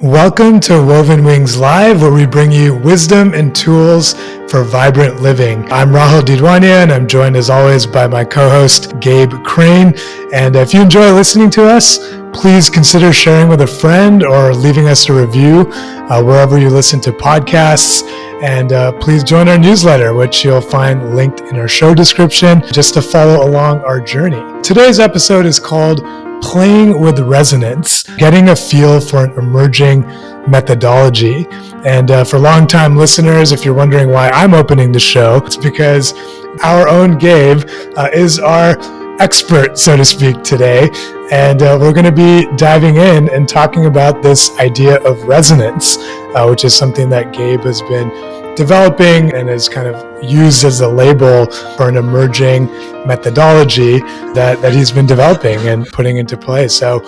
Welcome to Woven Wings Live, where we bring you wisdom and tools for vibrant living. I'm Rahul Didwania, and I'm joined as always by my co-host, Gabe Crane. And if you enjoy listening to us, please consider sharing with a friend or leaving us a review wherever you listen to podcasts. And please join our newsletter, which you'll find linked in our show description, just to follow along our journey. Today's episode is called Playing with Resonance, getting a feel for an emerging methodology. And for longtime listeners, if you're wondering why I'm opening the show, it's because our own Gabe is our expert, so to speak, today. And we're going to be diving in and talking about this idea of resonance, which is something that Gabe has been developing and is kind of used as a label for an emerging methodology that he's been developing and putting into place. So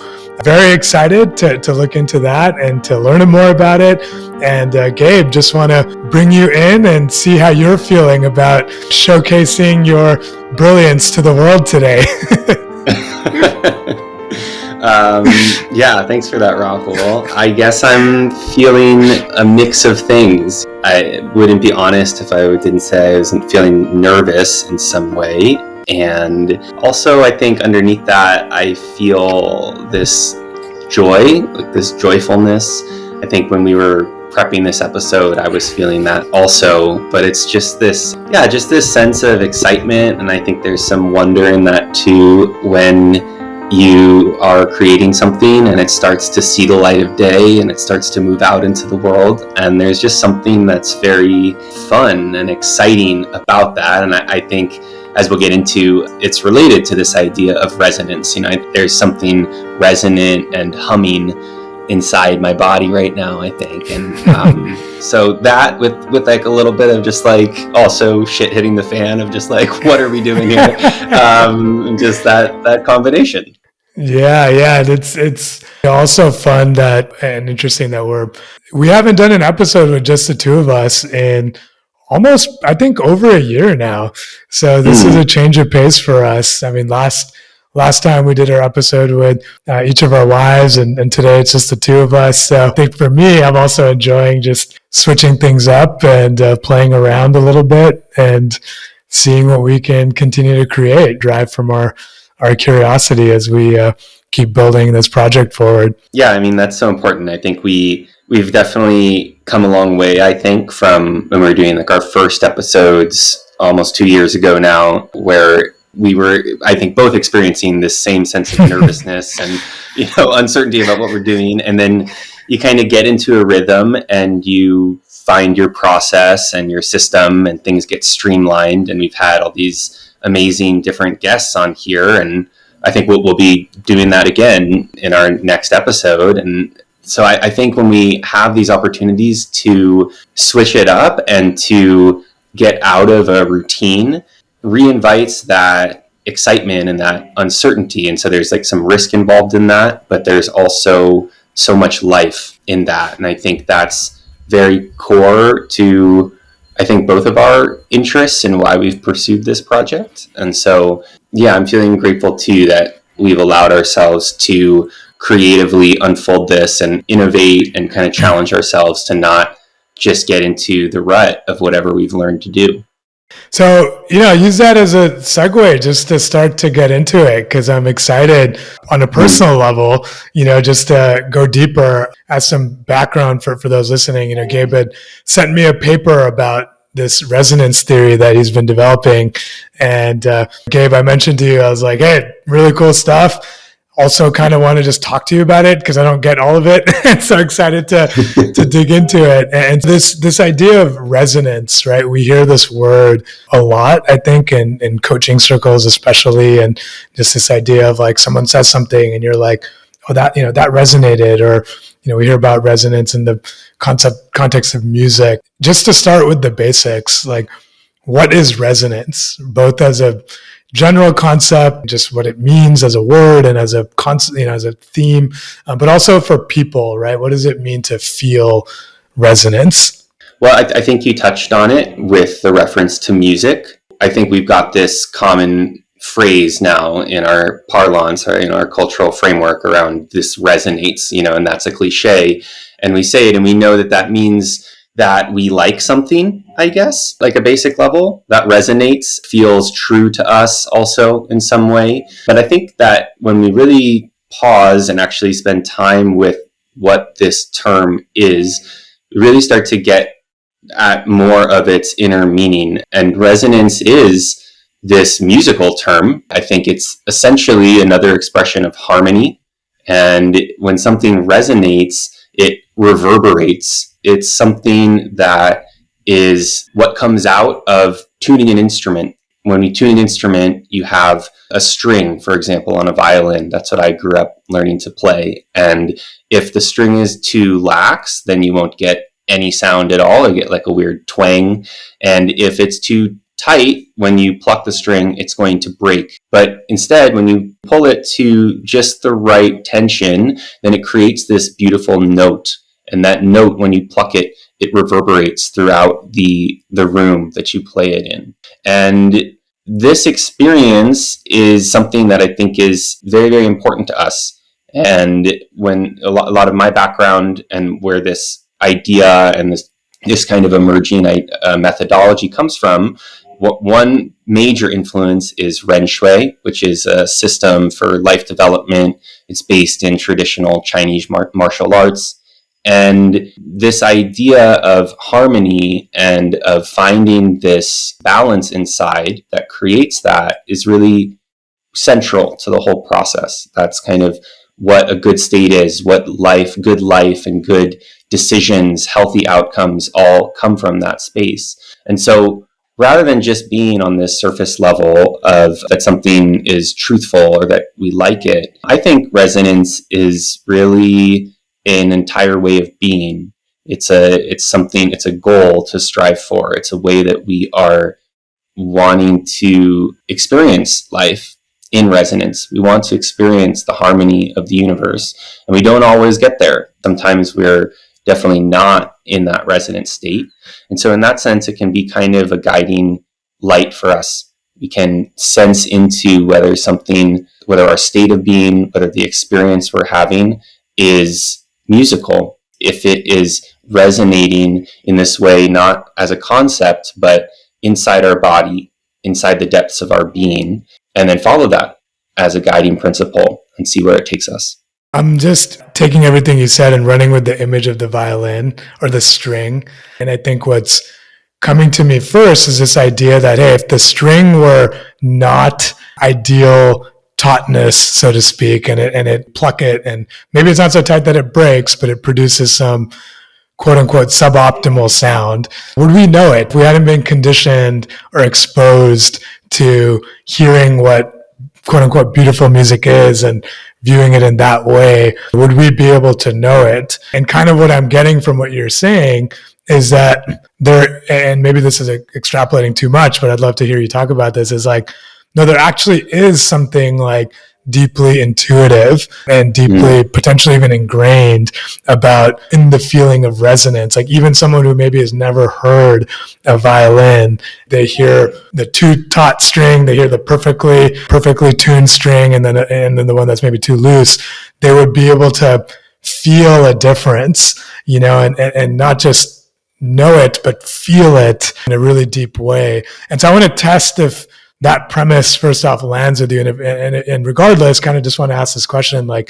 very excited to look into that and to learn more about it. And Gabe, just want to bring you in and see how you're feeling about showcasing your brilliance to the world today. Yeah, thanks for that, Rahul. I guess I'm feeling a mix of things. I wouldn't be honest if I didn't say I wasn't feeling nervous in some way. And also, I think underneath that, I feel this joy, like this joyfulness. I think when we were prepping this episode, I was feeling that also, but it's just this sense of excitement. And I think there's some wonder in that too, when you are creating something and it starts to see the light of day and it starts to move out into the world. And there's just something that's very fun and exciting about that. And I think, as we'll get into, it's related to this idea of resonance. There's something resonant and humming inside my body right now, I think. And so that with like a little bit of just like also shit hitting the fan of just like, what are we doing here? Just that combination. Yeah. It's also fun and interesting that we haven't done an episode with just the two of us in almost, I think, over a year now. So this is a change of pace for us. I mean, last time we did our episode with each of our wives, and today it's just the two of us. So I think for me, I'm also enjoying just switching things up and playing around a little bit and seeing what we can continue to create, drive from our curiosity as we keep building this project forward. Yeah, I mean, that's so important. I think we've definitely come a long way, I think, from when we were doing like our first episodes almost 2 years ago now, where we were, I think, both experiencing this same sense of nervousness and, uncertainty about what we're doing. And then you kind of get into a rhythm and you find your process and your system and things get streamlined. And we've had all these amazing different guests on here. And I think we'll be doing that again in our next episode. And so I think when we have these opportunities to switch it up and to get out of a routine, reinvites that excitement and that uncertainty. And so there's like some risk involved in that, but there's also so much life in that. And I think that's very core to, I think, both of our interests and why we've pursued this project. And so, yeah, I'm feeling grateful too that we've allowed ourselves to creatively unfold this and innovate and kind of challenge ourselves to not just get into the rut of whatever we've learned to do. So, use that as a segue just to start to get into it, because I'm excited on a personal level, just to go deeper. As some background for those listening, Gabe had sent me a paper about this resonance theory that he's been developing. And Gabe, I mentioned to you, I was like, hey, really cool stuff. Also kind of want to just talk to you about it because I don't get all of it. And so excited to dig into it. And this idea of resonance, right? We hear this word a lot, I think, in coaching circles especially, and just this idea of like someone says something and you're like, oh, that resonated, or we hear about resonance in the context of music. Just to start with the basics, like what is resonance, both as a general concept, just what it means as a word and as a concept, as a theme, but also for people, right? What does it mean to feel resonance? Well, I think you touched on it with the reference to music. I think we've got this common phrase now in our parlance or in our cultural framework around this resonates, and that's a cliche. And we say it and we know that that means that we like something, I guess, like a basic level that resonates, feels true to us also in some way. But I think that when we really pause and actually spend time with what this term is, we really start to get at more of its inner meaning. And resonance is this musical term. I think it's essentially another expression of harmony. And when something resonates, it reverberates. It's something that is what comes out of tuning an instrument. When we tune an instrument, you have a string, for example, on a violin. That's what I grew up learning to play. And if the string is too lax, then you won't get any sound at all. You get like a weird twang. And if it's too tight, when you pluck the string, it's going to break. But instead, when you pull it to just the right tension, then it creates this beautiful note. And that note, when you pluck it, it reverberates throughout the room that you play it in. And this experience is something that I think is very, very important to us. And when a lot of my background and where this idea and this kind of emerging methodology comes from, one major influence is Ren Shui, which is a system for life development. It's based in traditional Chinese martial arts. And this idea of harmony and of finding this balance inside that creates that is really central to the whole process. That's kind of what a good state is, what good life and good decisions, healthy outcomes all come from that space. And so rather than just being on this surface level of that something is truthful or that we like it, I think resonance is really an entire way of being. It's a goal to strive for. It's a way that we are wanting to experience life in resonance. We want to experience the harmony of the universe, and we don't always get there. Sometimes we're definitely not in that resonant state. And so in that sense, it can be kind of a guiding light for us. We can sense into whether our state of being, whether the experience we're having is musical, if it is resonating in this way, not as a concept, but inside our body, inside the depths of our being, and then follow that as a guiding principle and see where it takes us. I'm just taking everything you said and running with the image of the violin or the string. And I think what's coming to me first is this idea that, hey, if the string were not ideal tautness, so to speak, and it pluck it, and maybe it's not so tight that it breaks, but it produces some quote unquote suboptimal sound, would we know it? If we hadn't been conditioned or exposed to hearing what quote unquote beautiful music is and viewing it in that way, would we be able to know it? And kind of what I'm getting from what you're saying is that there, and maybe this is extrapolating too much, but I'd love to hear you talk about this, is like, no, there actually is something like deeply intuitive and deeply potentially even ingrained about in the feeling of resonance. Like even someone who maybe has never heard a violin, they hear the too taut string, they hear the perfectly tuned string, and then the one that's maybe too loose, they would be able to feel a difference, and not just know it, but feel it in a really deep way. And so I want to test if that premise first off lands with you, and regardless, kind of just want to ask this question, like,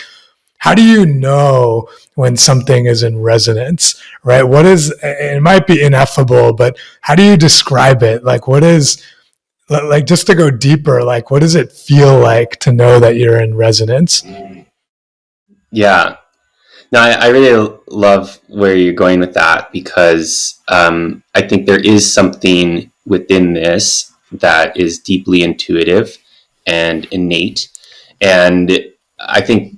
how do you know when something is in resonance, right? What is, it might be ineffable, but how do you describe it? Like, what is, like, just to go deeper, like, what does it feel like to know that you're in resonance? Yeah. No, I really love where you're going with that, because I think there is something within this that is deeply intuitive and innate. And I think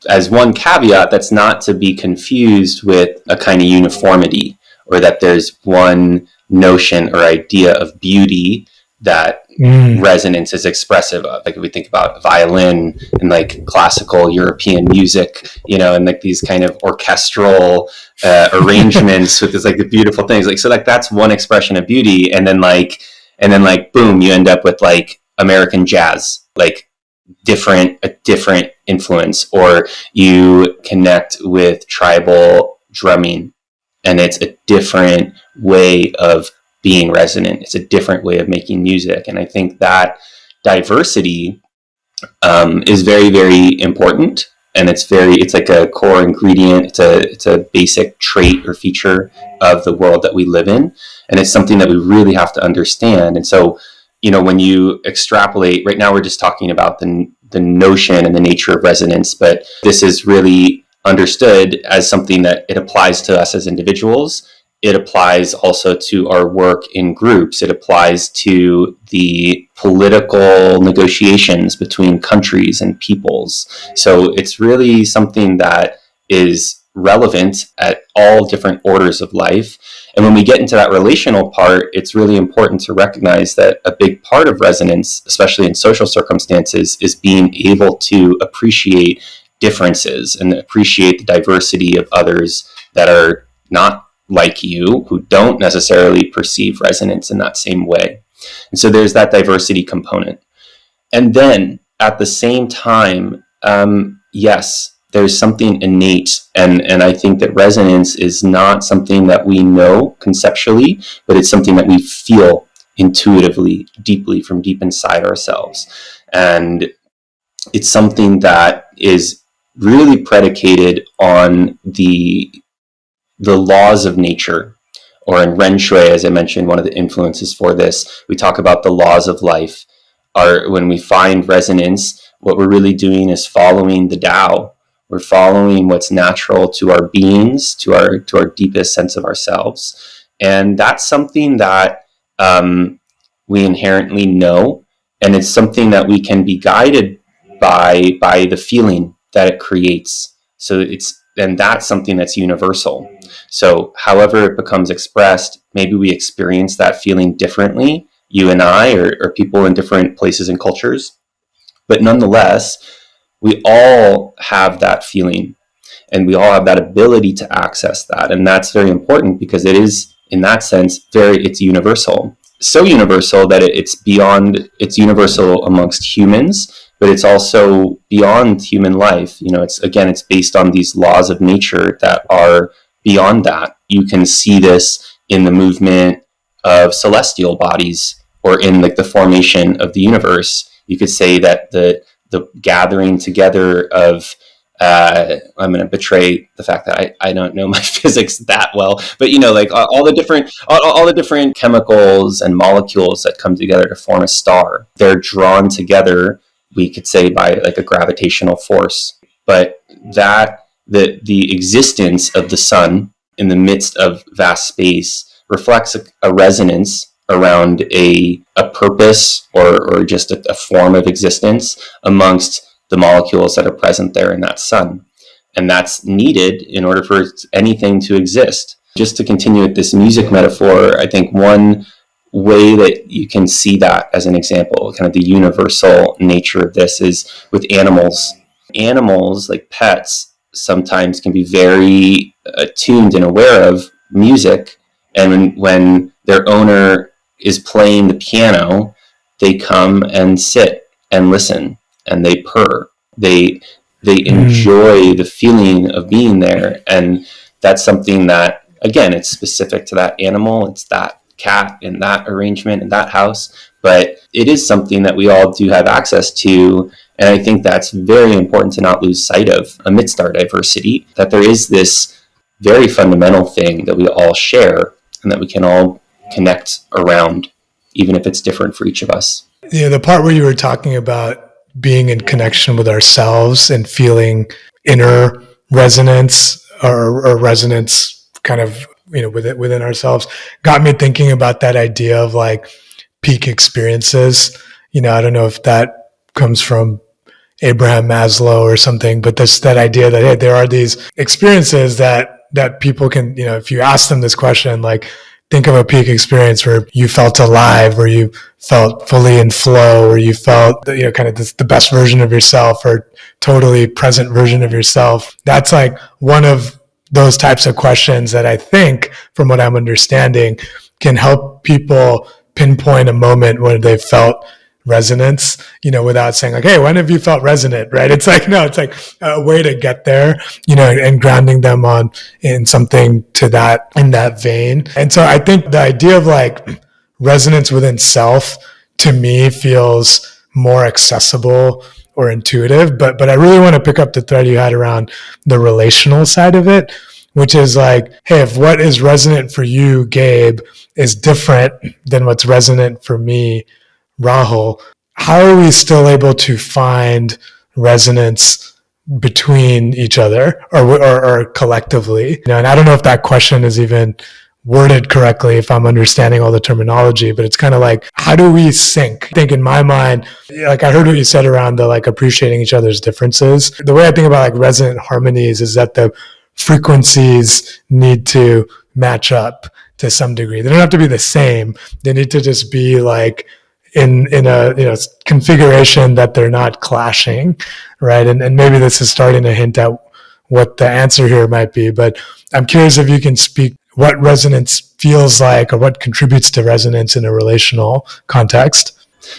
as one caveat, that's not to be confused with a kind of uniformity, or that there's one notion or idea of beauty that resonance is expressive of. Like if we think about violin and like classical European music, and like these kind of orchestral arrangements with this like the beautiful things. Like, so like that's one expression of beauty. And then like boom, you end up with like American jazz, like a different influence, or you connect with tribal drumming and it's a different way of being resonant. It's a different way of making music. And I think that diversity is very, very important. And it's like a core ingredient. It's a basic trait or feature of the world that we live in. And it's something that we really have to understand. And so, when you extrapolate, right now we're just talking about the notion and the nature of resonance, but this is really understood as something that it applies to us as individuals. It applies also to our work in groups. It applies to the political negotiations between countries and peoples. So it's really something that is relevant at all different orders of life. And when we get into that relational part, it's really important to recognize that a big part of resonance, especially in social circumstances, is being able to appreciate differences and appreciate the diversity of others that are not like you, who don't necessarily perceive resonance in that same way. And so there's that diversity component. And then at the same time, yes, there's something innate. And I think that resonance is not something that we know conceptually, but it's something that we feel intuitively, deeply from deep inside ourselves. And it's something that is really predicated on the laws of nature, or in Ren Shui, as I mentioned, one of the influences for this, we talk about the laws of life. When we find resonance, what we're really doing is following the Tao. We're following what's natural to our beings, to our deepest sense of ourselves. And that's something that we inherently know, and it's something that we can be guided by the feeling that it creates. And that's something that's universal. So however it becomes expressed, maybe we experience that feeling differently, you and I, or people in different places and cultures. But nonetheless, we all have that feeling, and we all have that ability to access that. And that's very important because it is, in that sense, it's universal. So universal that it's universal amongst humans, but it's also beyond human life. It's based on these laws of nature that are beyond that. You can see this in the movement of celestial bodies, or in like the formation of the universe. You could say that the gathering together of I'm going to betray the fact that I don't know my physics that well, but like all the different chemicals and molecules that come together to form a star, they're drawn together, we could say, by like a gravitational force. But that the existence of the sun in the midst of vast space reflects a resonance around a purpose, or just a form of existence amongst the molecules that are present there in that sun. And that's needed in order for anything to exist. Just to continue with this music metaphor, I think one way that you can see that as an example, kind of the universal nature of this, is with animals. Animals, like pets, sometimes can be very attuned and aware of music. And when their owner is playing the piano, they come and sit and listen, and they purr. They enjoy the feeling of being there. And that's something that, again, it's specific to that animal. It's that cat in that arrangement in that house. But it is something that we all do have access to. And I think that's very important to not lose sight of amidst our diversity, that there is this very fundamental thing that we all share and that we can all connect around, even if it's different for each of us. Yeah, the part where you were talking about being in connection with ourselves and feeling inner resonance, or resonance kind of, within ourselves, got me thinking about that idea of like peak experiences. I don't know if that comes from Abraham Maslow or something, but there's that idea that, hey, there are these experiences that people can, if you ask them this question, like, think of a peak experience where you felt alive, or you felt fully in flow, or you felt, kind of the best version of yourself, or totally present version of yourself. That's like one of those types of questions that I think, from what I'm understanding, can help people pinpoint a moment where they felt resonance, without saying like, hey, when have you felt resonant, right? It's like, no, it's like a way to get there, and grounding them in something in that vein. And so I think the idea of like resonance within self to me feels more accessible or intuitive, but I really want to pick up the thread you had around the relational side of it, which is like, hey, if what is resonant for you, Gabe, is different than what's resonant for me, Rahul, how are we still able to find resonance between each other or collectively? And I don't know if that question is even worded correctly, if I'm understanding all the terminology, but it's kind of like, how do we sync? I think in my mind, like I heard what you said around the like appreciating each other's differences. The way I think about like resonant harmonies is that the frequencies need to match up to some degree. They don't have to be the same. They need to just be like in a configuration that they're not clashing, right? And maybe this is starting to hint at what the answer here might be, but I'm curious if you can speak what resonance feels like or what contributes to resonance in a relational context.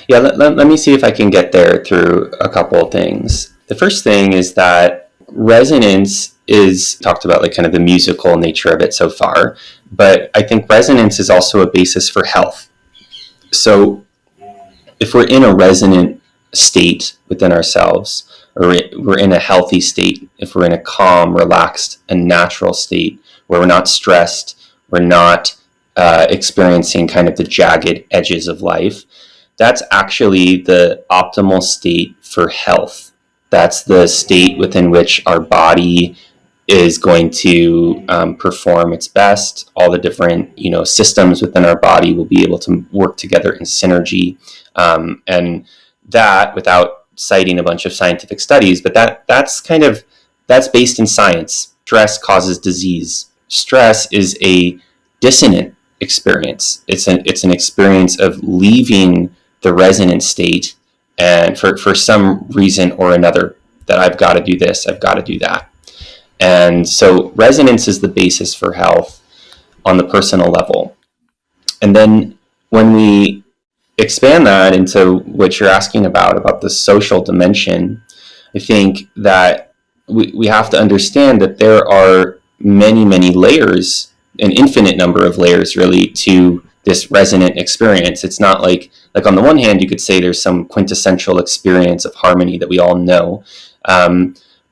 Yeah, let me see if I can get there through a couple of things. The first thing is that resonance is talked about like kind of the musical nature of it so far, but I think resonance is also a basis for health. So if we're in a resonant state within ourselves, or we're in a healthy state, if we're in a calm, relaxed, and natural state where we're not stressed, we're not experiencing kind of the jagged edges of life, that's actually the optimal state for health. That's the state within which our body is going to perform its best. All the different systems within our body will be able to work together in synergy, and that, without citing a bunch of scientific studies, but that's based in science. Stress causes disease. Stress is a dissonant experience. It's an experience of leaving the resonant state, and for some reason or another, that I've got to do this, I've got to do that. And so resonance is the basis for health on the personal level. And then when we expand that into what you're asking about the social dimension, I think that we have to understand that there are many, many layers, an infinite number of layers really, to this resonant experience. It's not like on the one hand, you could say there's some quintessential experience of harmony that we all know.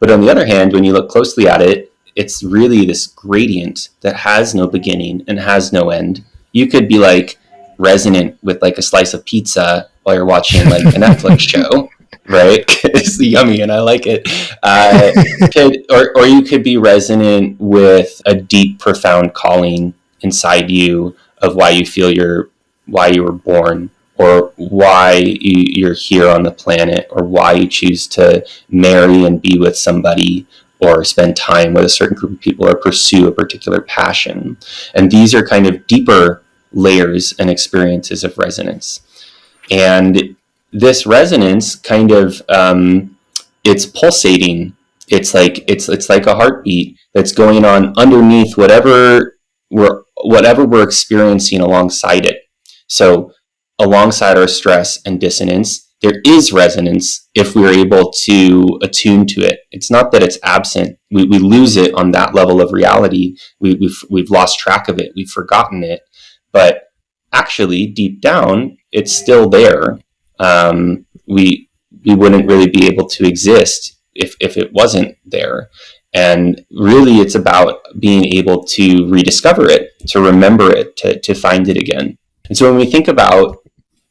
But on the other hand, when you look closely at it, it's really this gradient that has no beginning and has no end. You could be like resonant with like a slice of pizza while you're watching like a Netflix show, right? It's yummy and I like it. Or you could be resonant with a deep, profound calling inside you of why you feel why you were born, or why you're here on the planet, or why you choose to marry and be with somebody, or spend time with a certain group of people, or pursue a particular passion. And these are kind of deeper layers and experiences of resonance. And this resonance kind of, it's pulsating. It's like a heartbeat that's going on underneath whatever we're experiencing alongside it. So alongside our stress and dissonance, there is resonance if we're able to attune to it. It's not that it's absent. We lose it on that level of reality. We've lost track of it. We've forgotten it. But actually, deep down, it's still there. We wouldn't really be able to exist if it wasn't there. And really, it's about being able to rediscover it, to remember it, to find it again. And so when we think about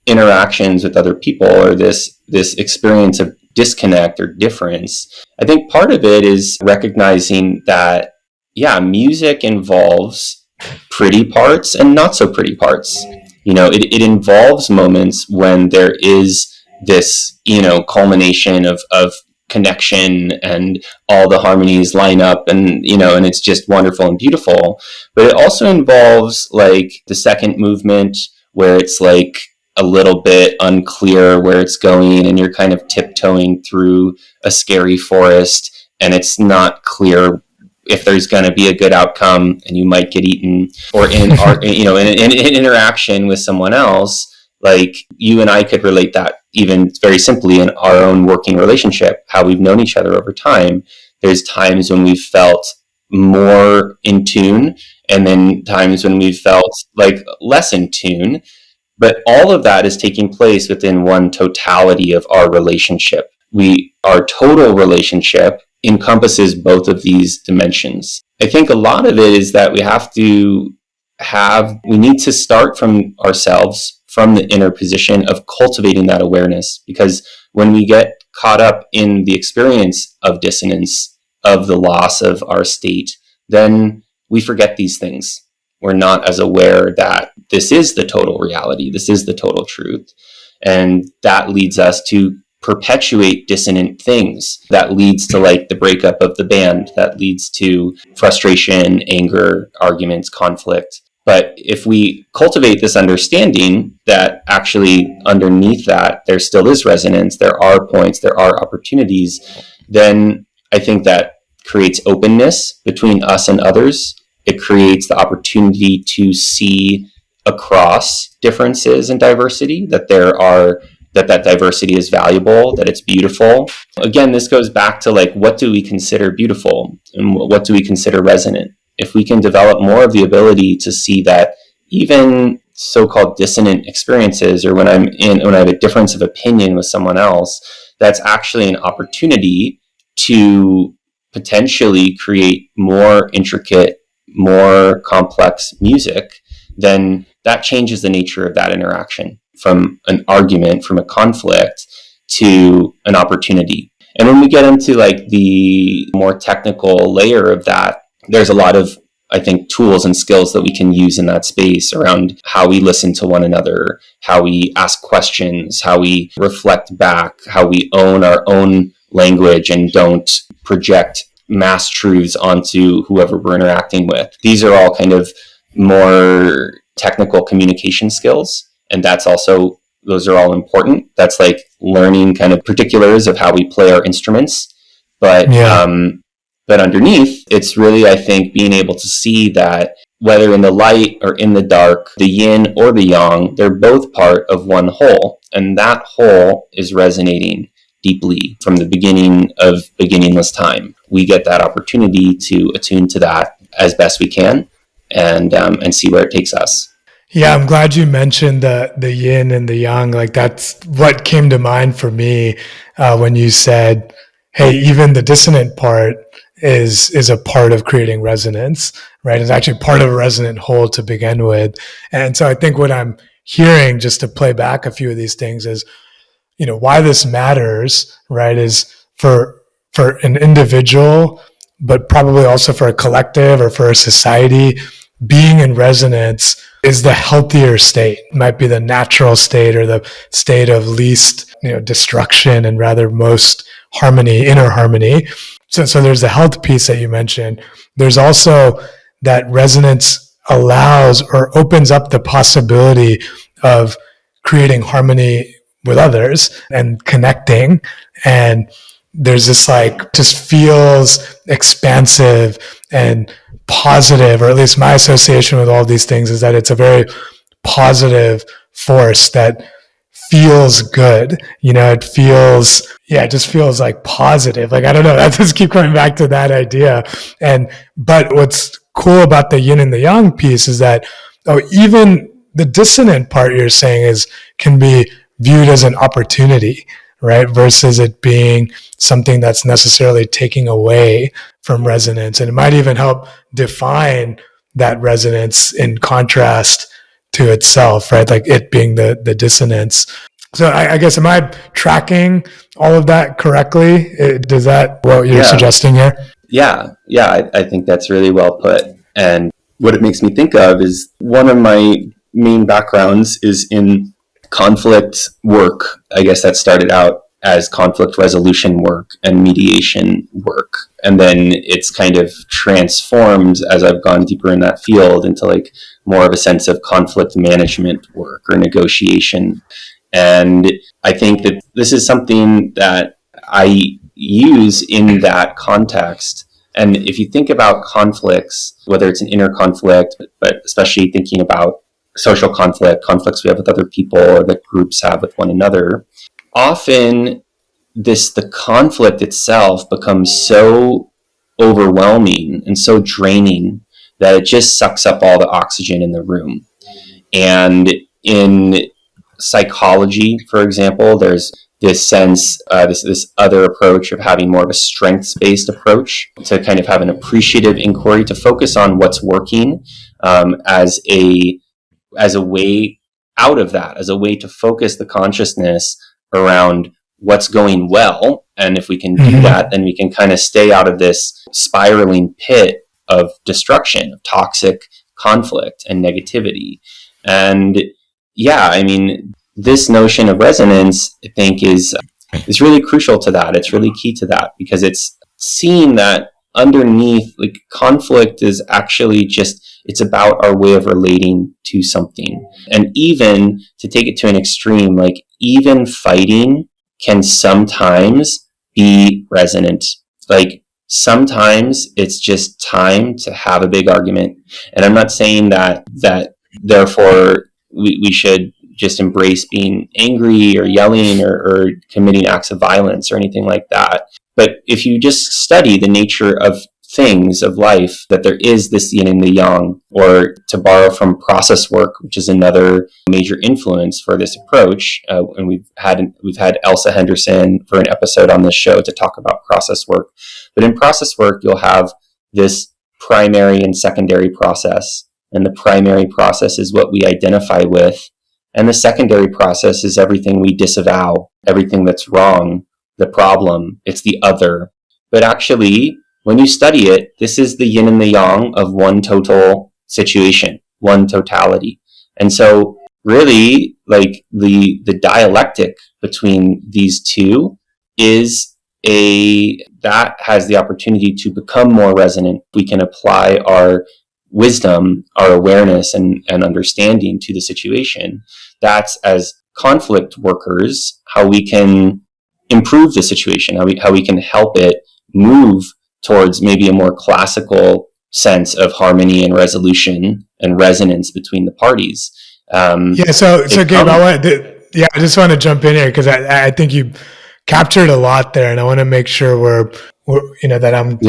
interactions with other people, or this experience of disconnect or difference, I think part of it is recognizing that, yeah, music involves pretty parts and not so pretty parts. It involves moments when there is this, culmination of connection and all the harmonies line up, and it's just wonderful and beautiful. But it also involves like the second movement, where it's like a little bit unclear where it's going, and you're kind of tiptoeing through a scary forest, and it's not clear if there's going to be a good outcome, and you might get eaten. Or in an interaction with someone else, like you and I could relate that even very simply in our own working relationship, how we've known each other over time, there's times when we've felt more in tune, and then times when we've felt like less in tune. But all of that is taking place within one totality of our relationship. Our total relationship encompasses both of these dimensions. I think a lot of it is that we need to start from ourselves, from the inner position of cultivating that awareness. Because when we get caught up in the experience of dissonance, of the loss of our state, then we forget these things. We're not as aware that this is the total reality, this is the total truth. And that leads us to perpetuate dissonant things. That leads to like the breakup of the band, that leads to frustration, anger, arguments, conflict. But if we cultivate this understanding that actually underneath that there still is resonance, there are points, there are opportunities, then I think that creates openness between us and others. It creates the opportunity to see across differences and diversity, that that diversity is valuable, that it's beautiful. Again, this goes back to like, what do we consider beautiful and what do we consider resonant? If we can develop more of the ability to see that even so-called dissonant experiences, or when I have a difference of opinion with someone else, that's actually an opportunity to potentially create more intricate, more complex music, then that changes the nature of that interaction from an argument, from a conflict, to an opportunity. And when we get into like the more technical layer of that, there's a lot of, I think, tools and skills that we can use in that space around how we listen to one another, how we ask questions, how we reflect back, how we own our own language and don't project mass truths onto whoever we're interacting with. These are all kind of more technical communication skills. And those are all important. That's like learning kind of particulars of how we play our instruments. But underneath, it's really, I think, being able to see that whether in the light or in the dark, the yin or the yang, they're both part of one whole. And that whole is resonating deeply from the beginning of beginningless time. We get that opportunity to attune to that as best we can and see where it takes us. Yeah, I'm glad you mentioned the yin and the yang. Like that's what came to mind for me when you said, "Hey, even the dissonant part is a part of creating resonance, right? It's actually part of a resonant whole to begin with." And so I think what I'm hearing, just to play back a few of these things, is why this matters, right? Is for an individual, but probably also for a collective or for a society, being in resonance is the healthier state. It might be the natural state or the state of least, destruction and rather most harmony, inner harmony. So there's the health piece that you mentioned. There's also that resonance allows or opens up the possibility of creating harmony with others and connecting. And there's this just feels expansive and positive, or at least my association with all these things is that it's a very positive force that feels good. It just feels like positive. Like, I don't know, I just keep coming back to that idea. But what's cool about the yin and the yang piece is that, even the dissonant part you're saying can be viewed as an opportunity, right? Versus it being something that's necessarily taking away from resonance. And it might even help define that resonance in contrast to itself, right? Like it being the dissonance. So I guess, am I tracking all of that correctly? Does that what you're suggesting here? Yeah. I think that's really well put. And what it makes me think of is one of my main backgrounds is in conflict work. I guess that started out as conflict resolution work and mediation work. And then it's kind of transformed as I've gone deeper in that field into like more of a sense of conflict management work or negotiation. And I think that this is something that I use in that context. And if you think about conflicts, whether it's an inner conflict, but especially thinking about social conflicts we have with other people or that groups have with one another, often the conflict itself becomes so overwhelming and so draining that it just sucks up all the oxygen in the room. And in psychology, for example, there's this sense, this other approach of having more of a strengths-based approach to kind of have an appreciative inquiry, to focus on what's working, as a way out of that, as a way to focus the consciousness around what's going well. And if we can do that, then we can kind of stay out of this spiraling pit of destruction, of toxic conflict and negativity. And yeah, I mean, this notion of resonance, I think, is really crucial to that. It's really key to that, because it's seeing that underneath, like, conflict is actually just, it's about our way of relating to something. And even to take it to an extreme, like, even fighting can sometimes be resonant. Like, sometimes it's just time to have a big argument. And I'm not saying that therefore we should just embrace being angry or yelling or committing acts of violence or anything like that. But if you just study the nature of things, of life, that there is this yin and the yang, or to borrow from process work, which is another major influence for this approach. And we've had Elsa Henderson for an episode on this show to talk about process work. But in process work, you'll have this primary and secondary process. And the primary process is what we identify with. And the secondary process is everything we disavow, everything that's wrong, the problem, it's the other. But actually, when you study it, this is the yin and the yang of one total situation, one totality. And so really, like, the dialectic between these two that has the opportunity to become more resonant. We can apply our wisdom, our awareness and understanding to the situation. That's, as conflict workers, how we can improve the situation, how we can help it move towards maybe a more classical sense of harmony and resolution and resonance between the parties. So Gabe, I just want to jump in here, because I think you captured a lot there, and I want to make sure we're that I'm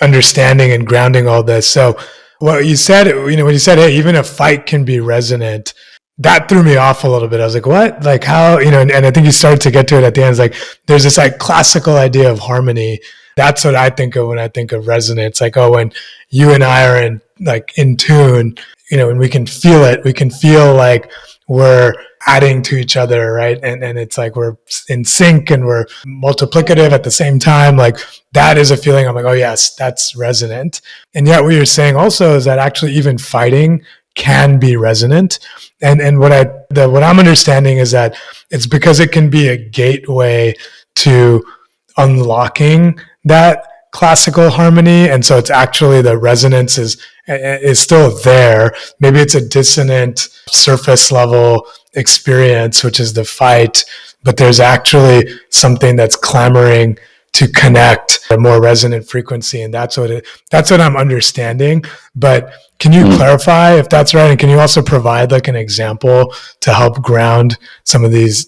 understanding and grounding all this. So what you said, when you said, hey, even a fight can be resonant, that threw me off a little bit. I was like, what? Like, how, and I think you started to get to it at the end. It's like, there's this like classical idea of harmony. That's what I think of when I think of resonance. Like, oh, when you and I are in tune, and we can feel it, we can feel like we're adding to each other, right? And it's like we're in sync and we're multiplicative at the same time. Like, that is a feeling I'm like, oh yes, that's resonant. And yet what you're saying also is that actually even fighting can be resonant. And what I'm understanding is that it's because it can be a gateway to unlocking that classical harmony. And so it's actually, the resonance is still there. Maybe it's a dissonant surface level experience, which is the fight, but there's actually something that's clamoring to connect a more resonant frequency. And that's what I'm understanding. But can you clarify if that's right? And can you also provide like an example to help ground some of this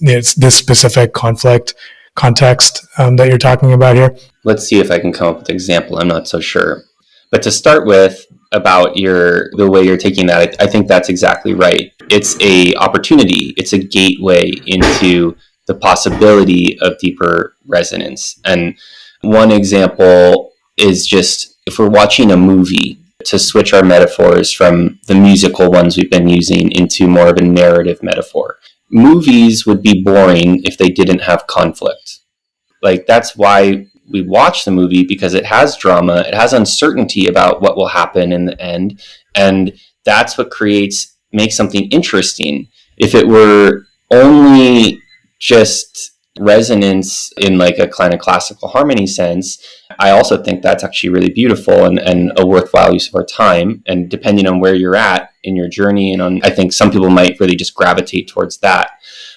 specific conflict context that you're talking about here? Let's see if I can come up with an example. I'm not so sure. But to start with, about the way you're taking that, I think that's exactly right. It's a opportunity. It's a gateway into the possibility of deeper resonance. And one example is just, if we're watching a movie, to switch our metaphors from the musical ones we've been using into more of a narrative metaphor. Movies would be boring if they didn't have conflict. Like, that's why we watch the movie, because it has drama, it has uncertainty about what will happen in the end, and that's what makes something interesting. If it were only just resonance in like a kind of classical harmony sense, I also think that's actually really beautiful and a worthwhile use of our time. And depending on where you're at in your journey, I think some people might really just gravitate towards that.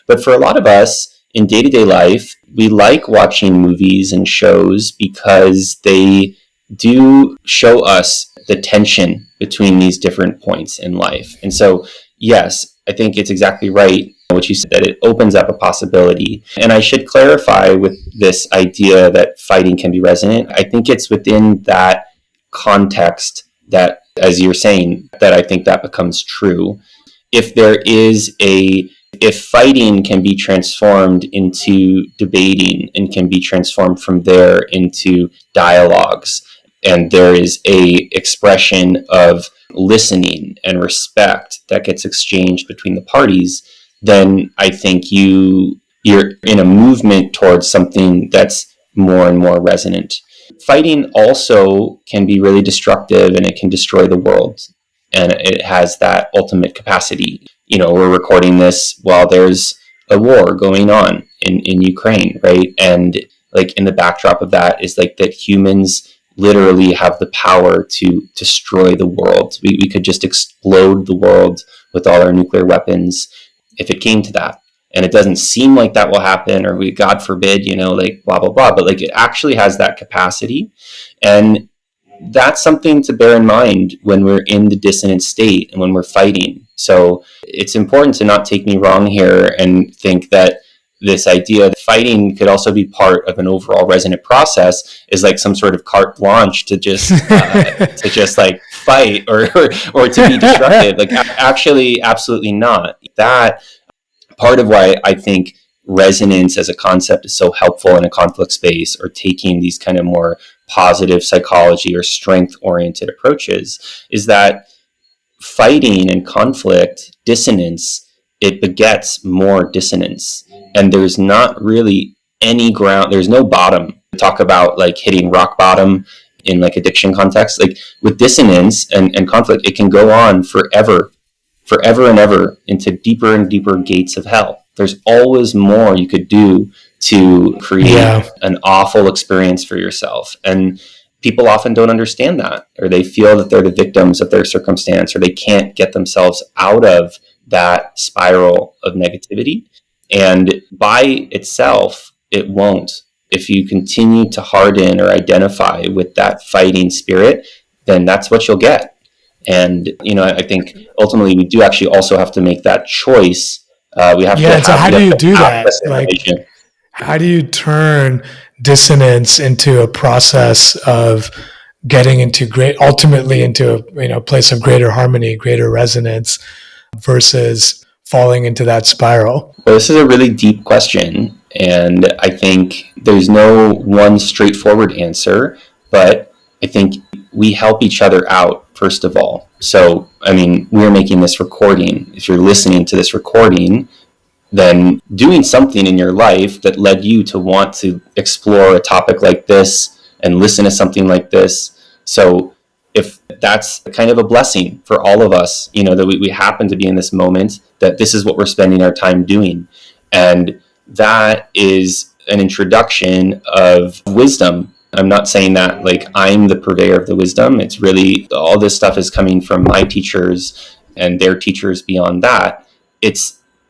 But for a lot of us, in day-to-day life, we like watching movies and shows because they do show us the tension between these different points in life. And so, yes, I think it's exactly right what you said, that it opens up a possibility. And I should clarify with this idea that fighting can be resonant. I think it's within that context that, as you're saying, that I think that becomes true. If there is if fighting can be transformed into debating and can be transformed from there into dialogues, and there is a expression of listening and respect that gets exchanged between the parties, then I think you're in a movement towards something that's more and more resonant. Fighting also can be really destructive, and it can destroy the world, and it has that ultimate capacity. We're recording this while there's a war going on in Ukraine, right? And like in the backdrop of that is like that humans literally have the power to destroy the world. We could just explode the world with all our nuclear weapons if it came to that. And it doesn't seem like that will happen, or God forbid, like blah, blah, blah. But like it actually has that capacity. And that's something to bear in mind when we're in the dissonant state and when we're fighting. So it's important to not take me wrong here and think that this idea that fighting could also be part of an overall resonant process is like some sort of carte blanche to just like fight or to be destructive. Like actually, absolutely not. That part of why I think resonance as a concept is so helpful in a conflict space, or taking these kind of more positive psychology or strength oriented approaches, is that fighting and conflict, dissonance, it begets more dissonance. And there's not really any ground, there's no bottom. Talk about like hitting rock bottom in like addiction context. Like with dissonance and conflict, it can go on forever and ever into deeper and deeper gates of hell. There's always more you could do to create an awful experience for yourself. And people often don't understand that, or they feel that they're the victims of their circumstance, or they can't get themselves out of that spiral of negativity. And by itself, it won't. If you continue to harden or identify with that fighting spirit, then that's what you'll get. And, I think ultimately we do actually also have to make that choice. We have to. So how do you do that? Like, how do you turn dissonance into a process of getting ultimately into a place of greater harmony, greater resonance, versus falling into that spiral? Well, this is a really deep question, and I think there's no one straightforward answer, but I think we help each other out, first of all. So, we're making this recording. If you're listening to this recording, then doing something in your life that led you to want to explore a topic like this and listen to something like this. So if that's kind of a blessing for all of us, that we happen to be in this moment, that this is what we're spending our time doing. And that is an introduction of wisdom. I'm not saying that like I'm the purveyor of the wisdom. It's really all this stuff is coming from my teachers and their teachers beyond that.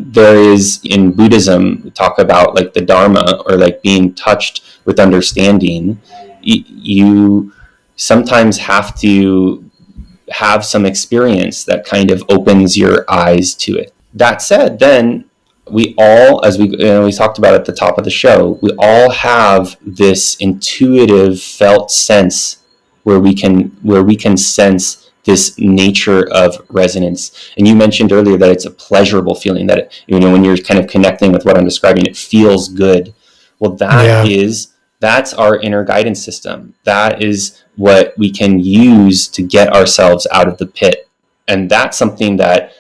There is in Buddhism, we talk about like the Dharma, or like being touched with understanding. You sometimes have to have some experience that kind of opens your eyes to it. That said, then we all, as we talked about at the top of the show, we all have this intuitive felt sense where we can sense this nature of resonance. And you mentioned earlier that it's a pleasurable feeling, that when you're kind of connecting with what I'm describing, it feels good. Well, that's our inner guidance system. That is what we can use to get ourselves out of the pit. And that's something that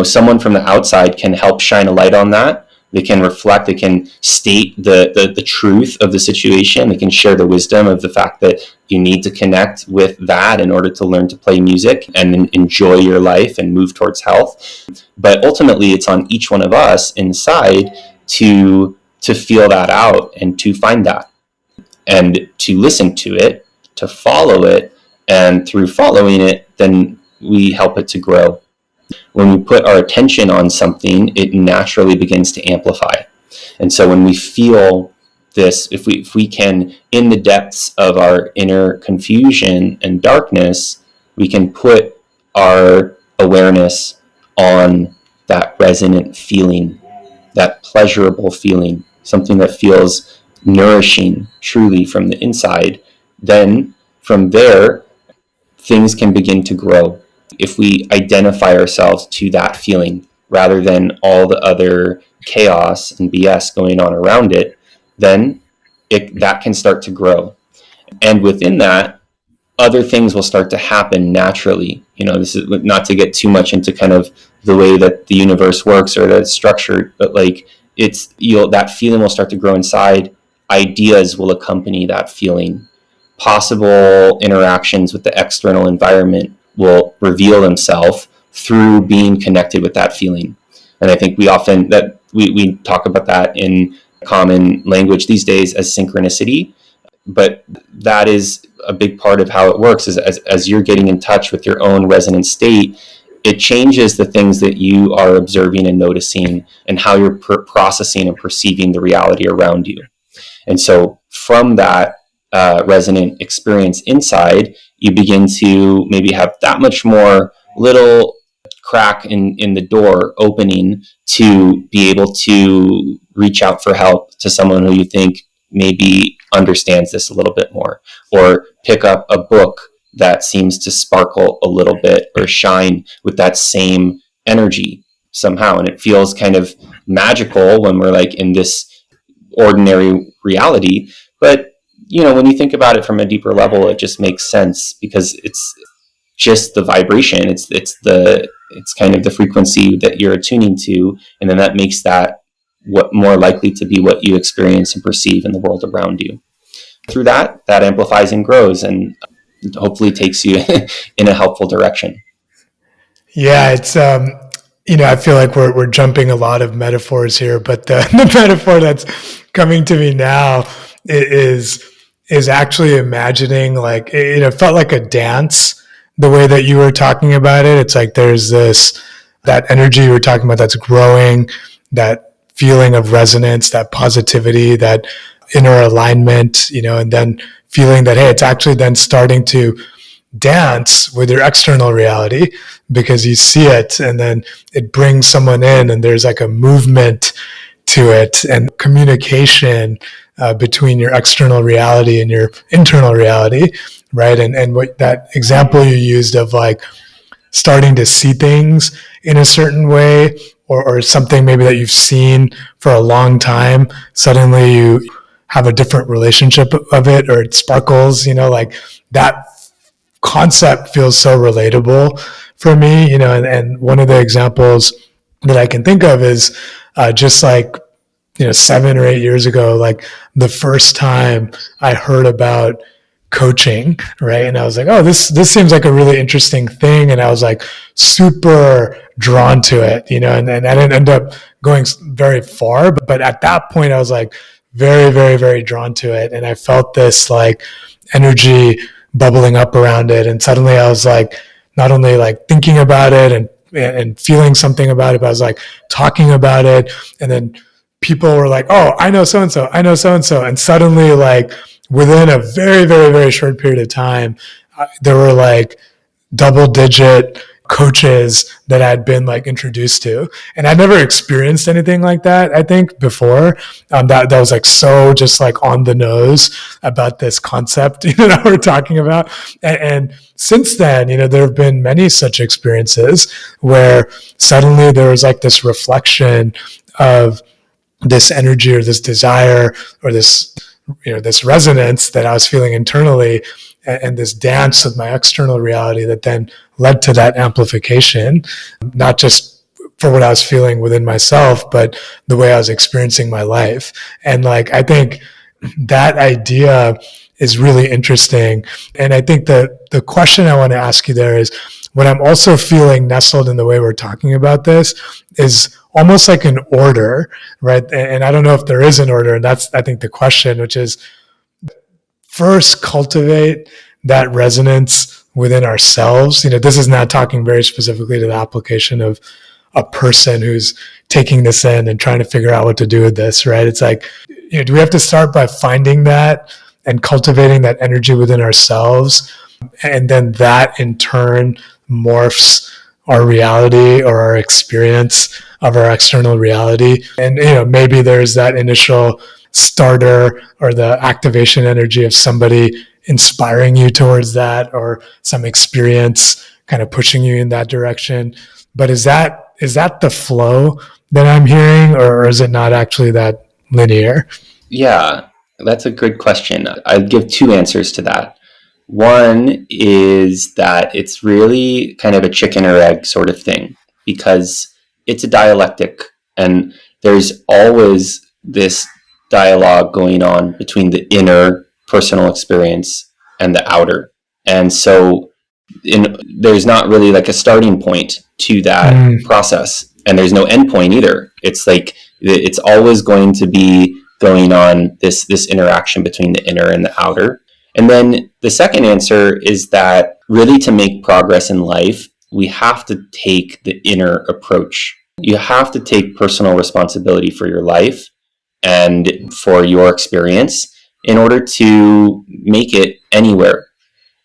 someone from the outside can help shine a light on that. They can reflect, they can state the truth of the situation. They can share the wisdom of the fact that you need to connect with that in order to learn to play music and enjoy your life and move towards health. But ultimately, it's on each one of us inside to feel that out and to find that and to listen to it, to follow it. And through following it, then we help it to grow. When we put our attention on something, it naturally begins to amplify. And so when we feel this, if we can, in the depths of our inner confusion and darkness, we can put our awareness on that resonant feeling, that pleasurable feeling, something that feels nourishing truly from the inside, then from there, things can begin to grow. If we identify ourselves to that feeling rather than all the other chaos and BS going on around it, then that can start to grow. And within that, other things will start to happen naturally. This is not to get too much into kind of the way that the universe works or that it's structured, but like that feeling will start to grow inside. Ideas will accompany that feeling. Possible interactions with the external environment will reveal themselves through being connected with that feeling. And I think we talk about that in common language these days as synchronicity, but that is a big part of how it works. Is as you're getting in touch with your own resonant state, it changes the things that you are observing and noticing and how you're processing and perceiving the reality around you. And so from that resonant experience inside, you begin to maybe have that much more little crack in the door opening to be able to reach out for help to someone who you think maybe understands this a little bit more, or pick up a book that seems to sparkle a little bit or shine with that same energy somehow. And it feels kind of magical when we're like in this ordinary reality. But when you think about it from a deeper level, it just makes sense because it's just the vibration. It's kind of the frequency that you're attuning to, and then that makes that what more likely to be what you experience and perceive in the world around you. Through that amplifies and grows and hopefully takes you in a helpful direction. Yeah, it's I feel like we're jumping a lot of metaphors here, but the metaphor that's coming to me now is actually imagining, like, it felt like a dance the way that you were talking about it. It's like there's that energy you were talking about that's growing, that feeling of resonance, that positivity, that inner alignment, and then feeling that, hey, it's actually then starting to dance with your external reality because you see it, and then it brings someone in, and there's like a movement to it and communication between your external reality and your internal reality, right? And what that example you used of like starting to see things in a certain way, or something maybe that you've seen for a long time, suddenly you have a different relationship of it, or it sparkles, like that concept feels so relatable for me, and one of the examples that I can think of is just like, 7 or 8 years ago, like the first time I heard about coaching, right? And I was like, oh, this seems like a really interesting thing. And I was like super drawn to it, and I didn't end up going very far, but at that point I was like very, very, very drawn to it. And I felt this like energy bubbling up around it. And suddenly I was like, not only like thinking about it and feeling something about it, but I was like talking about it. And then people were like, oh, I know so-and-so, I know so-and-so. And suddenly, like, within a very, very, very short period of time, there were like double-digit coaches that I'd been like introduced to, and I'd never experienced anything like that, I think, before. That was like so just like on the nose about this concept that we're talking about. And since then, there have been many such experiences where suddenly there was like this reflection of this energy or this desire or this resonance that I was feeling internally, and this dance with my external reality that then led to that amplification, not just for what I was feeling within myself, but the way I was experiencing my life. And like, I think that idea is really interesting. And I think that the question I want to ask you there is, what I'm also feeling nestled in the way we're talking about this is almost like an order, right? And I don't know if there is an order, and that's, I think, the question, which is first cultivate that resonance within ourselves. This is not talking very specifically to the application of a person who's taking this in and trying to figure out what to do with this, right? It's like, do we have to start by finding that and cultivating that energy within ourselves? And then that in turn morphs our reality or our experience of our external reality. And, maybe there's that initial starter or the activation energy of somebody inspiring you towards that, or some experience kind of pushing you in that direction. But is that the flow that I'm hearing, or is it not actually that linear? Yeah, that's a good question. I'd give two answers to that. One is that it's really kind of a chicken or egg sort of thing, because it's a dialectic, and there's always this dialogue going on between the inner personal experience and the outer. And so there's not really like a starting point to that process, and there's no end point either. It's like it's always going to be going on, this interaction between the inner and the outer. And then the second answer is that really, to make progress in life, we have to take the inner approach. You have to take personal responsibility for your life and for your experience in order to make it anywhere.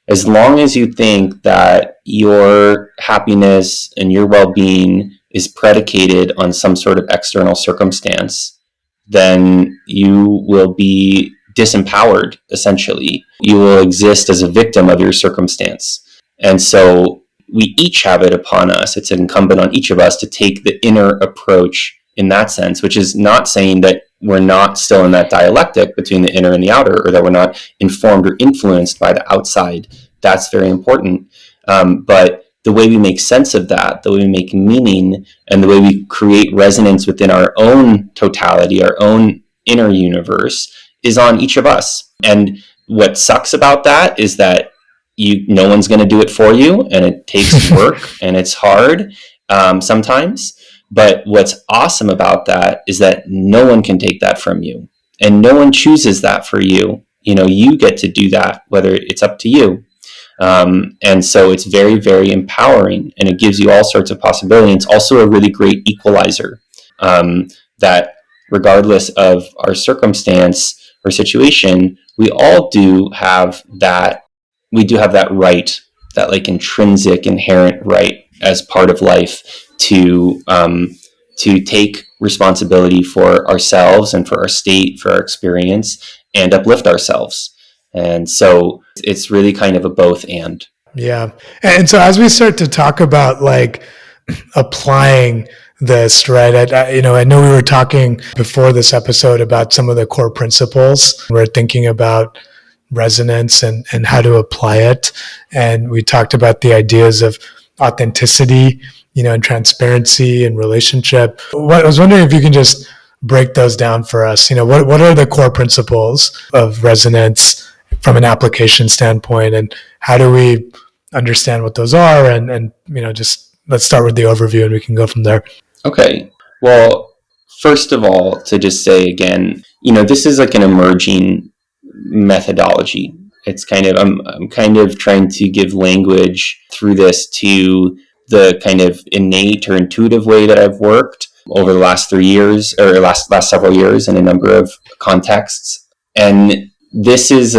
As long as you think that your happiness and your well-being is predicated on some sort of external circumstance, then you will be disempowered, essentially. You will exist as a victim of your circumstance. And so we each have it upon us. It's incumbent on each of us to take the inner approach in that sense, which is not saying that we're not still in that dialectic between the inner and the outer, or that we're not informed or influenced by the outside. That's very important. But the way we make sense of that, the way we make meaning, and the way we create resonance within our own totality, our own inner universe, is on each of us. And what sucks about that is that no one's going to do it for you, and it takes work and it's hard sometimes. But what's awesome about that is that no one can take that from you, and no one chooses that for you. You get to do that, whether it's up to you. And so it's very, very empowering, and it gives you all sorts of possibility. It's also a really great equalizer, that regardless of our circumstance or situation, we all do have that. We do have that right, that like intrinsic, inherent right as part of life to take responsibility for ourselves and for our state, for our experience, and uplift ourselves. And so it's really kind of a both and. Yeah. And so as we start to talk about like applying this, right? I know we were talking before this episode about some of the core principles. We're thinking about resonance and how to apply it. And we talked about the ideas of authenticity, and transparency and relationship. I was wondering if you can just break those down for us. What are the core principles of resonance from an application standpoint, and how do we understand what those are? And just let's start with the overview and we can go from there. Okay. Well, first of all, to just say again, this is like an emerging methodology. It's kind of, I'm kind of trying to give language through this to the kind of innate or intuitive way that I've worked over the last 3 years, or last several years, in a number of contexts. And this is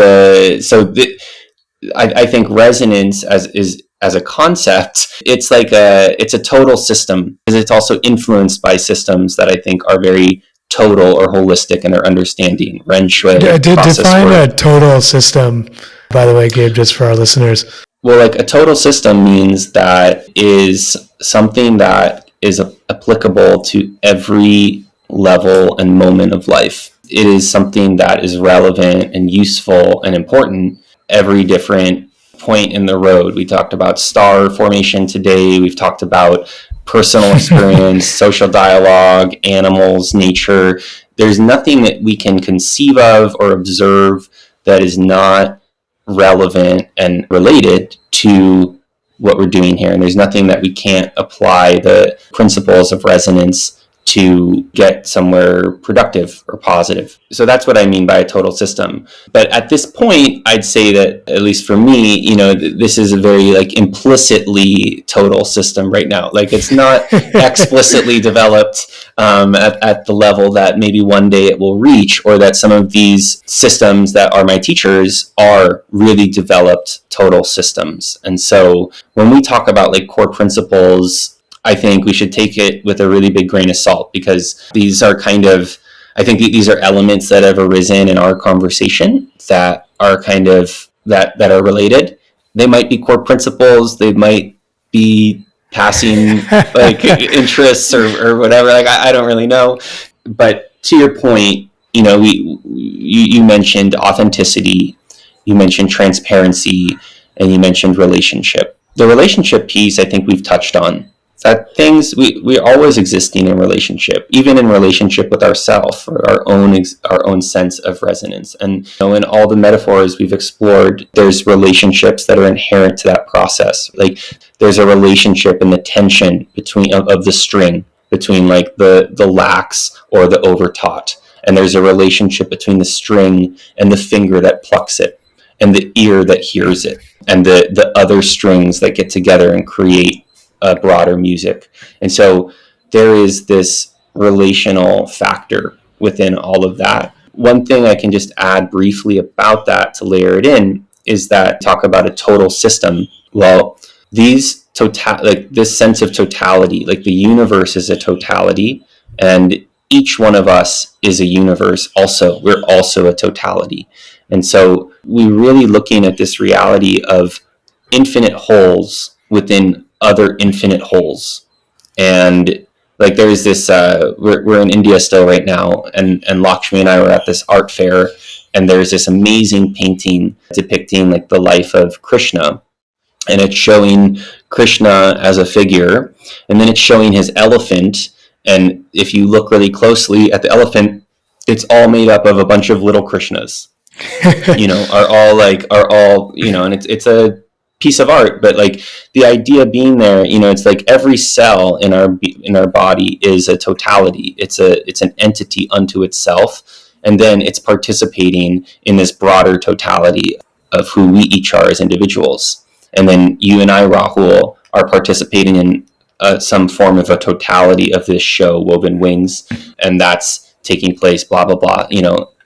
I think resonance as a concept, it's a total system, because it's also influenced by systems that I think are very total or holistic in their understanding. Ren Shui. Define a total system, by the way, Gabe, just for our listeners. Well, like a total system means that is something that is applicable to every level and moment of life. It is something that is relevant and useful and important every different point in the road. We talked about star formation today. We've talked about personal experience, social dialogue, animals, nature. There's nothing that we can conceive of or observe that is not relevant and related to what we're doing here. And there's nothing that we can't apply the principles of resonance to get somewhere productive or positive. So that's what I mean by a total system. But at this point, I'd say that, at least for me, this is a very like implicitly total system right now. Like it's not explicitly developed at the level that maybe one day it will reach, or that some of these systems that are my teachers are really developed total systems. And so when we talk about like core principles, I think we should take it with a really big grain of salt, because these are I think these are elements that have arisen in our conversation that are that are related. They might be core principles. They might be passing like interests or whatever. Like I don't really know. But to your point, you mentioned authenticity, you mentioned transparency, and you mentioned relationship. The relationship piece, I think we've touched on. That things we're always existing in relationship, even in relationship with ourself, or our own sense of resonance. And in all the metaphors we've explored, there's relationships that are inherent to that process. Like there's a relationship in the tension between of the string between like the lax or the overtaut, and there's a relationship between the string and the finger that plucks it, and the ear that hears it, and the other strings that get together and create a broader music. And so there is this relational factor within all of that. One thing I can just add briefly about that to layer it in is that talk about a total system. Well, this sense of totality, like the universe is a totality, and each one of us is a universe also. We're also a totality. And so we're really looking at this reality of infinite wholes within other infinite holes. And like there's this we're in India still right now, and Lakshmi and I were at this art fair, and there's this amazing painting depicting like the life of Krishna, and it's showing Krishna as a figure, and then it's showing his elephant, and if you look really closely at the elephant, it's all made up of a bunch of little Krishnas. Are all and it's a piece of art, but like the idea being there, it's like every cell in our body is a totality. It's an entity unto itself, and then it's participating in this broader totality of who we each are as individuals. And then you and I, Rahul, are participating in some form of a totality of this show, Woven Wings, and that's taking place, blah blah blah,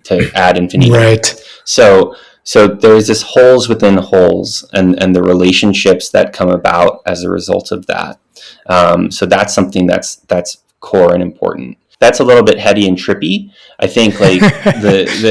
to add infinitum. Right. So there's this holes within holes, and the relationships that come about as a result of that. So that's something that's core and important. That's a little bit heady and trippy. I think like the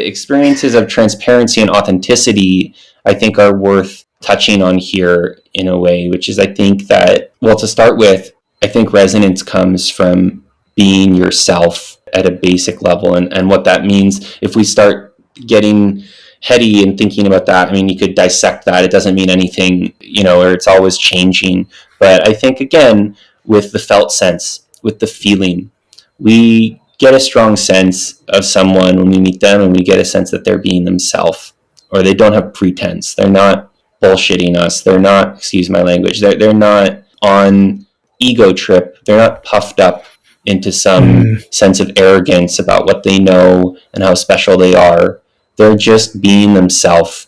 experiences of transparency and authenticity, I think, are worth touching on here in a way, which is, I think that, well, to start with, I think resonance comes from being yourself at a basic level, and what that means. If we start getting heady and thinking about that, I mean, you could dissect that. It doesn't mean anything, or it's always changing. But I think, again, with the felt sense, with the feeling, we get a strong sense of someone when we meet them, and we get a sense that they're being themselves, or they don't have pretense. They're not bullshitting us. They're not, excuse my language, they're not on ego trip. They're not puffed up into some sense of arrogance about what they know and how special they are. They're just being themselves.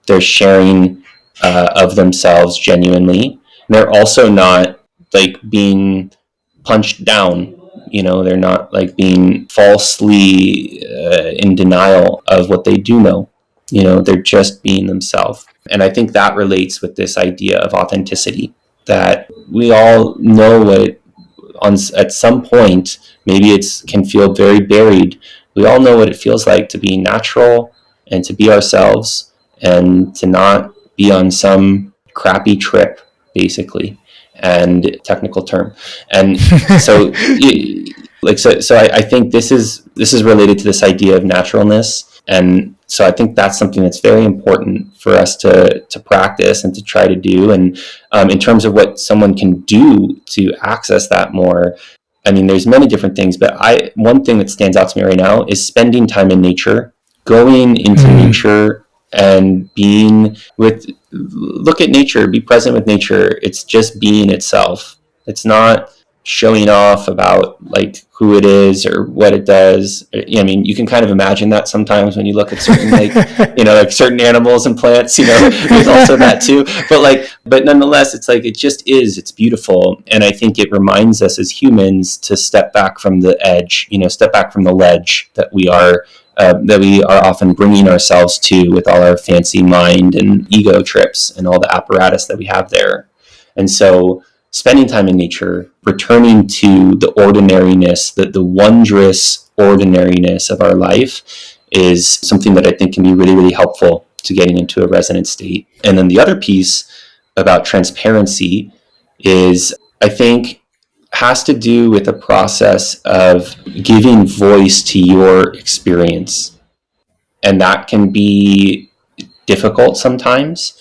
They're sharing of themselves genuinely. And they're also not like being punched down. They're not like being falsely in denial of what they do know. They're just being themselves. And I think that relates with this idea of authenticity, that we all know what at some point, maybe it can feel very buried. We all know what it feels like to be natural and to be ourselves, and to not be on some crappy trip, basically, and technical term. And so I think this is related to this idea of naturalness. And so I think that's something that's very important for us to practice and to try to do. And in terms of what someone can do to access that more, I mean, there's many different things, but one thing that stands out to me right now is spending time in nature, going into nature and look at nature, be present with nature. It's just being itself. It's not showing off about like who it is or what it does. I mean, you can kind of imagine that sometimes when you look at certain like like certain animals and plants. There's also that too. But nonetheless, it's like it's beautiful, and I think it reminds us as humans to step back from the edge, step back from the ledge that we are often bringing ourselves to with all our fancy mind and ego trips and all the apparatus that we have there. And so spending time in nature, returning to the ordinariness, the wondrous ordinariness of our life is something that I think can be really, really helpful to getting into a resonant state. And then the other piece about transparency is, I think, has to do with the process of giving voice to your experience. And that can be difficult sometimes,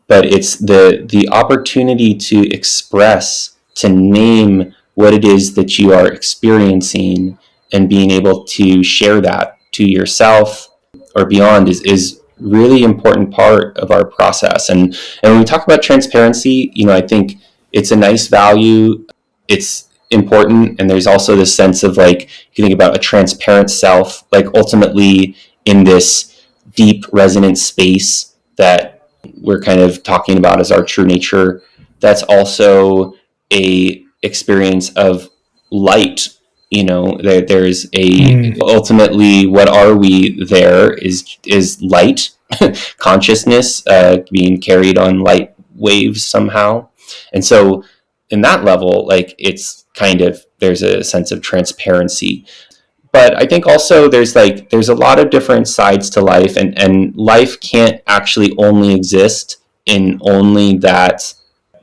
but it's the opportunity to express, to name what it is that you are experiencing, and being able to share that to yourself or beyond is really important part of our process. And when we talk about transparency, I think it's a nice value. It's important. And there's also this sense of like, if you think about a transparent self, like ultimately in this deep resonant space that we're kind of talking about as our true nature, that's also a experience of light. There's ultimately, what are we there is light, consciousness being carried on light waves somehow. And so in that level, like it's kind of, there's a sense of transparency. But I think also there's a lot of different sides to life, and life can't actually only exist in only that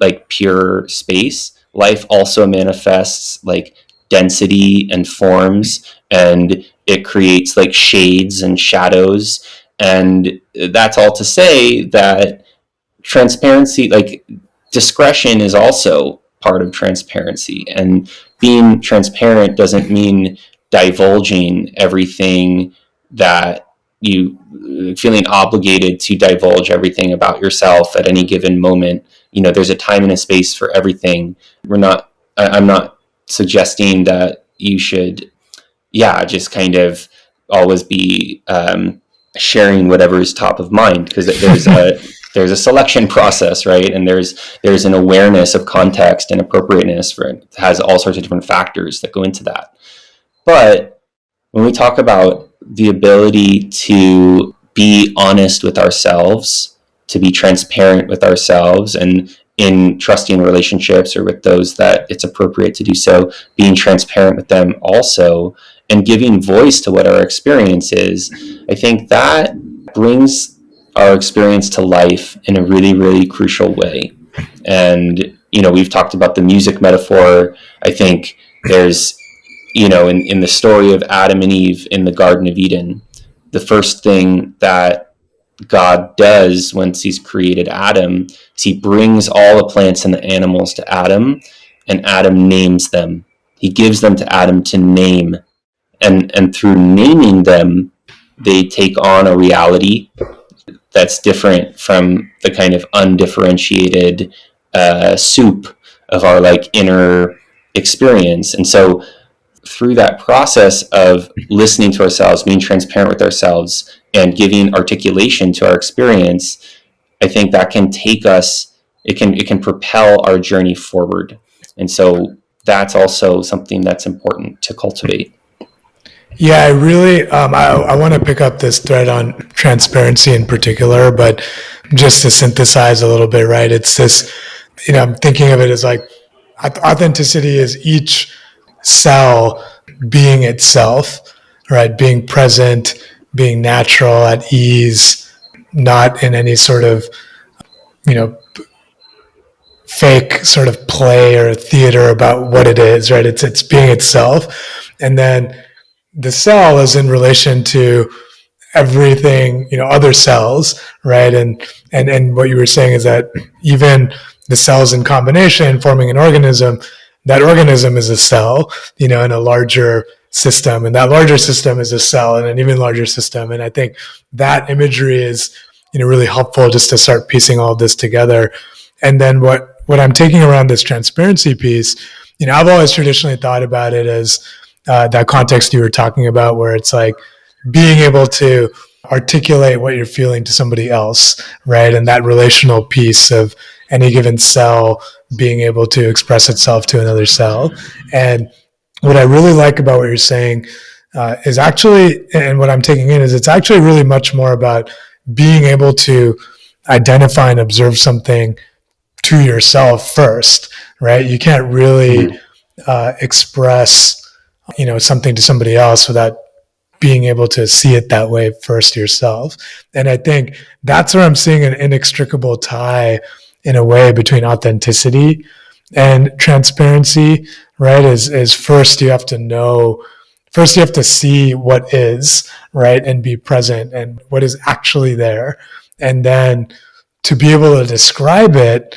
like pure space. Life also manifests like density and forms, and it creates like shades and shadows. And that's all to say that transparency, like discretion, is also part of transparency. And being transparent doesn't mean divulging everything that you feeling obligated to divulge everything about yourself at any given moment. There's a time and a space for everything. I'm not suggesting that you should just kind of always be sharing whatever is top of mind, because there's a selection process, right? And there's an awareness of context and appropriateness it has all sorts of different factors that go into that. But when we talk about the ability to be honest with ourselves, to be transparent with ourselves, and in trusting relationships or with those that it's appropriate to do so, being transparent with them also, and giving voice to what our experience is, I think that brings our experience to life in a really, really crucial way. And, we've talked about the music metaphor. I think there's, in the story of Adam and Eve in the Garden of Eden, the first thing that God does once he's created Adam is he brings all the plants and the animals to Adam, and Adam names them. He gives them to Adam to name. And through naming them, they take on a reality that's different from the kind of undifferentiated soup of our like inner experience. And so through that process of listening to ourselves, being transparent with ourselves, and giving articulation to our experience, I think that can take us, it can propel our journey forward. And so that's also something that's important to cultivate. Yeah, I really, I want to pick up this thread on transparency in particular, but just to synthesize a little bit, right? It's this, I'm thinking of it as like authenticity is each cell being itself, right? Being present, being natural, at ease, not in any sort of, fake sort of play or theater about what it is, right? It's being itself. And then the cell is in relation to everything, other cells, right? And what you were saying is that even the cells in combination forming an organism, that organism is a cell, in a larger system, and that larger system is a cell in an even larger system. And I think that imagery is, really helpful just to start piecing all of this together. And then what I'm taking around this transparency piece, I've always traditionally thought about it as that context you were talking about, where it's like being able to articulate what you're feeling to somebody else, right? And that relational piece of any given cell being able to express itself to another cell. And what I really like about what you're saying is actually, and what I'm taking in is it's actually really much more about being able to identify and observe something to yourself first, right? You can't really express, something to somebody else without being able to see it that way first yourself. And I think that's where I'm seeing an inextricable tie in a way between authenticity and transparency, right? Is first you have to know, first you have to see what is, right? And be present and what is actually there. And then to be able to describe it,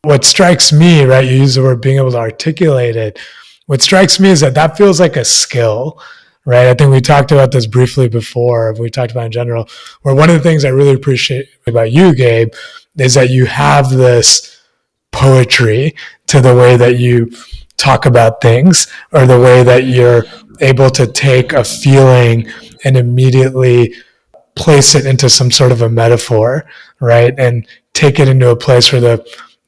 what strikes me, right? You use the word being able to articulate it. What strikes me is that feels like a skill, right? I think we talked about this briefly before. We talked about in general, where one of the things I really appreciate about you, Gabe, is that you have this poetry to the way that you talk about things, or the way that you're able to take a feeling and immediately place it into some sort of a metaphor, right? And take it into a place where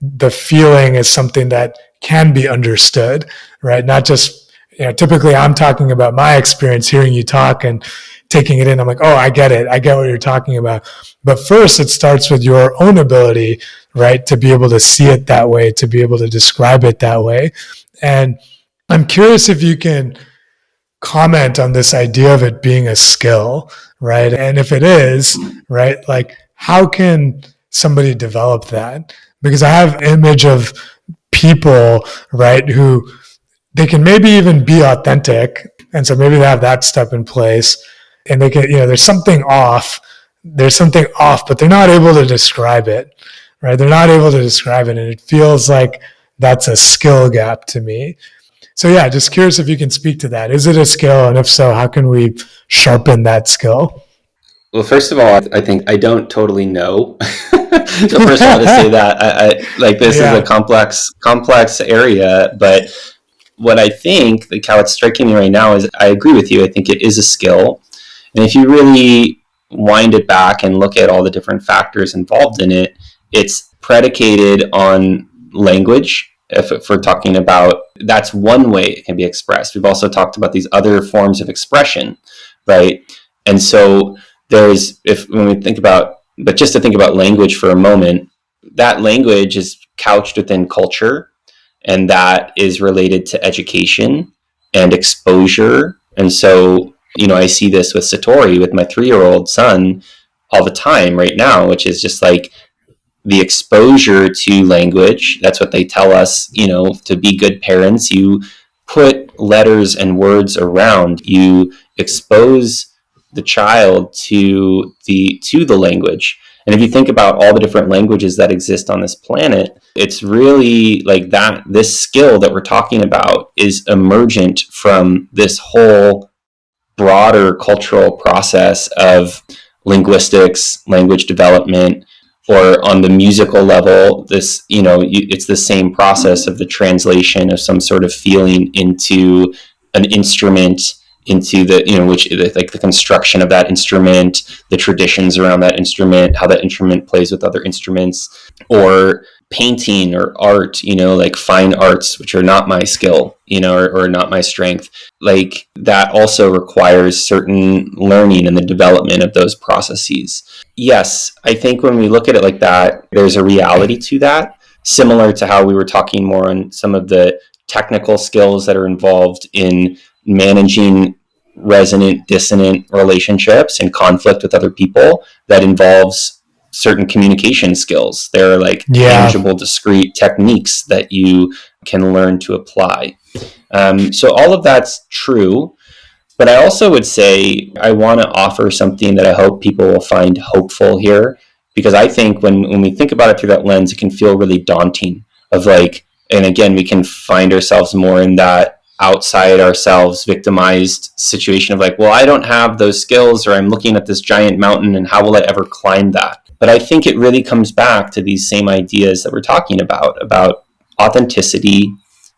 the feeling is something that can be understood, right? Not just, typically I'm talking about my experience hearing you talk and taking it in. I'm like, oh, I get it. I get what you're talking about. But first it starts with your own ability, right? To be able to see it that way, to be able to describe it that way. And I'm curious if you can comment on this idea of it being a skill, right? And if it is, right, like how can somebody develop that? Because I have an image of people, right, who they can maybe even be authentic. And so maybe they have that step in place and they can, there's something off, but they're not able to describe it, right? They're not able to describe it. And it feels like that's a skill gap to me. So yeah, just curious if you can speak to that. Is it a skill? And if so, how can we sharpen that skill? Well, first of all, I think I don't totally know. So first of all, to say that I like this is a complex area, but what I think, like how it's striking me right now, is I agree with you. I think it is a skill, and if you really wind it back and look at all the different factors involved in it, it's predicated on language. If we're talking about, that's one way it can be expressed. We've also talked about these other forms of expression, right? And so when we think about, but just to think about language for a moment, that language is couched within culture, and that is related to education and exposure. And so, I see this with Satori, with my 3-year-old son all the time right now, which is just like the exposure to language. That's what they tell us, to be good parents. You put letters and words around, you expose the child to the language. And if you think about all the different languages that exist on this planet, it's really like that this skill that we're talking about is emergent from this whole broader cultural process of linguistics, language development, or on the musical level, it's the same process of the translation of some sort of feeling into an instrument, into like the construction of that instrument, the traditions around that instrument, how that instrument plays with other instruments, or painting or art, like fine arts, which are not my skill, or not my strength. Like that also requires certain learning and the development of those processes. Yes, I think when we look at it like that, there's a reality to that, similar to how we were talking more on some of the technical skills that are involved in managing resonant, dissonant relationships and conflict with other people. That involves certain communication skills. There are like tangible, discrete techniques that you can learn to apply. So all of that's true. But I also would say I want to offer something that I hope people will find hopeful here, because I think when we think about it through that lens, it can feel really daunting of like, and again, we can find ourselves more in that outside ourselves victimized situation of like, well, I don't have those skills, or I'm looking at this giant mountain and how will I ever climb that? But I think it really comes back to these same ideas that we're talking about authenticity,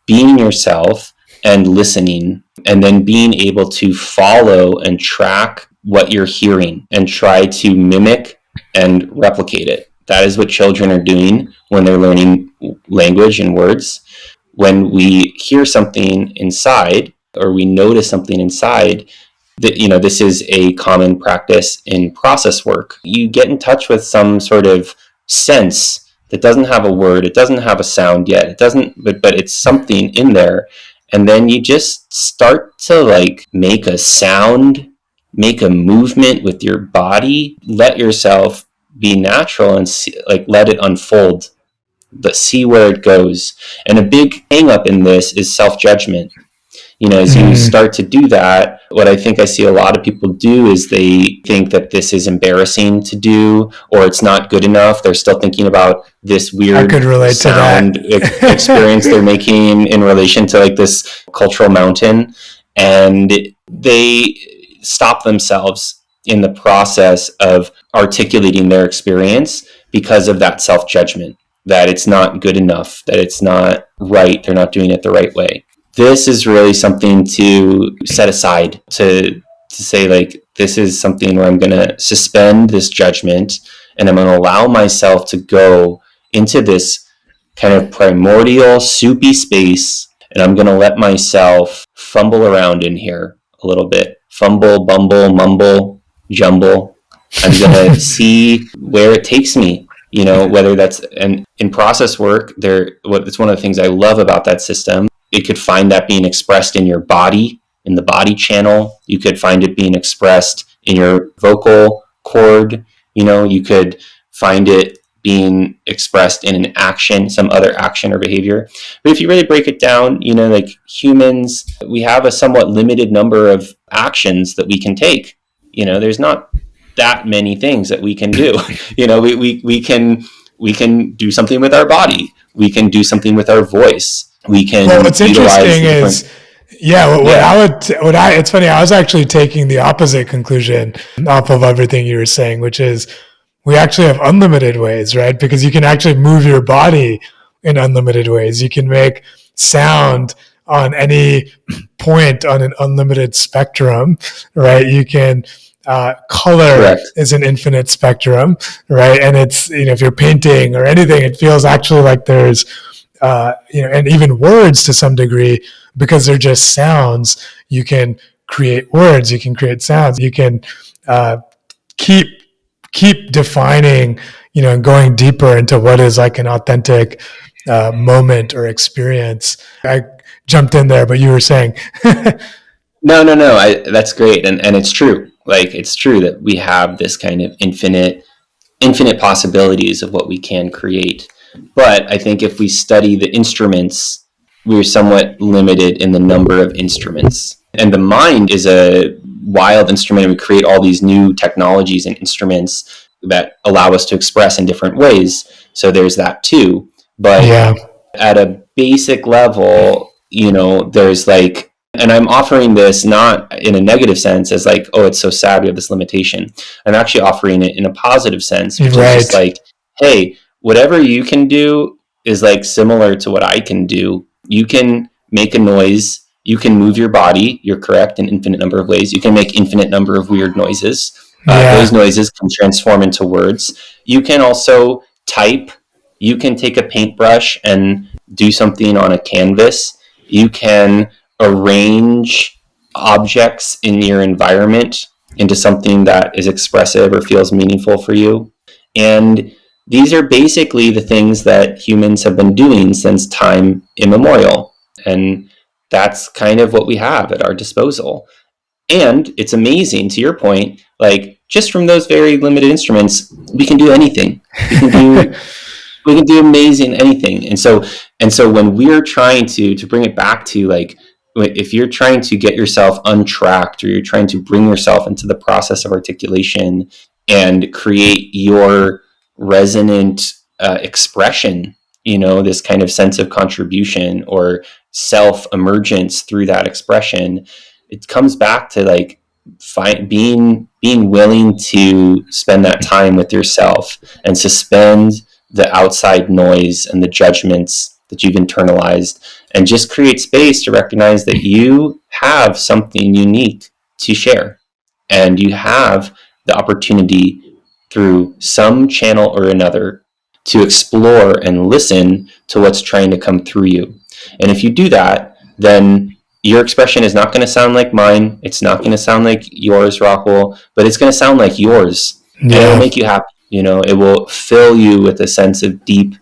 being yourself and listening, and then being able to follow and track what you're hearing and try to mimic and replicate it. That is what children are doing when they're learning language and words. When we hear something inside or we notice something inside, that, this is a common practice in process work. You get in touch with some sort of sense that doesn't have a word, it doesn't have a sound yet, it doesn't, but it's something in there. And then you just start to like make a sound, make a movement with your body, let yourself be natural and see, like let it unfold, but see where it goes. And a big hang up in this is self-judgment. As you start to do that, what I think I see a lot of people do is they think that this is embarrassing to do, or it's not good enough. They're still thinking about this weird sound experience they're making in relation to like this cultural mountain. And they stop themselves in the process of articulating their experience because of that self-judgment, that it's not good enough, that it's not right, they're not doing it the right way. This is really something to set aside, to say like, this is something where I'm going to suspend this judgment and I'm going to allow myself to go into this kind of primordial soupy space, and I'm going to let myself fumble around in here a little bit. Fumble, bumble, mumble, jumble. I'm going to see where it takes me. Whether that's, and in process work, it's one of the things I love about that system. It could find that being expressed in your body, in the body channel. You could find it being expressed in your vocal cord. You could find it being expressed in an action, some other action or behavior. But if you really break it down, like humans, we have a somewhat limited number of actions that we can take. There's not that many things that we can do. We can do something with our body. We can do something with our voice. We can. Well, what's interesting is, it's funny. I was actually taking the opposite conclusion off of everything you were saying, which is we actually have unlimited ways, right? Because you can actually move your body in unlimited ways. You can make sound on any point on an unlimited spectrum, right? You can color Correct. is an infinite spectrum, right? And it's, if you're painting or anything, it feels actually like there's and even words to some degree, because they're just sounds. You can create words, you can create sounds, you can keep defining, and going deeper into what is like an authentic moment or experience. I jumped in there, but you were saying. No. That's great, and it's true. Like, it's true that we have this kind of infinite possibilities of what we can create. But I think if we study the instruments, we're somewhat limited in the number of instruments. And the mind is a wild instrument, and we create all these new technologies and instruments that allow us to express in different ways. So there's that too. But at a basic level, there's like, and I'm offering this not in a negative sense as like, oh, it's so sad we have this limitation. I'm actually offering it in a positive sense, which is just like, hey, whatever you can do is like similar to what I can do. You can make a noise. You can move your body. You're correct, in infinite number of ways. You can make infinite number of weird noises. Those noises can transform into words. You can also type. You can take a paintbrush and do something on a canvas. You can arrange objects in your environment into something that is expressive or feels meaningful for you. And these are basically the things that humans have been doing since time immemorial. And that's kind of what we have at our disposal. And it's amazing, to your point, like just from those very limited instruments, we can do anything. We can do amazing anything. And so when we're trying to bring it back to like, if you're trying to get yourself untracked, or you're trying to bring yourself into the process of articulation and create your resonant expression, this kind of sense of contribution or self-emergence through that expression, it comes back to like being willing to spend that time with yourself and suspend the outside noise and the judgments that you've internalized, and just create space to recognize that you have something unique to share, and you have the opportunity through some channel or another to explore and listen to what's trying to come through you. And if you do that, then your expression is not going to sound like mine. It's not going to sound like yours, Rahul, but it's going to sound like yours. And it will make you happy. It will fill you with a sense of deep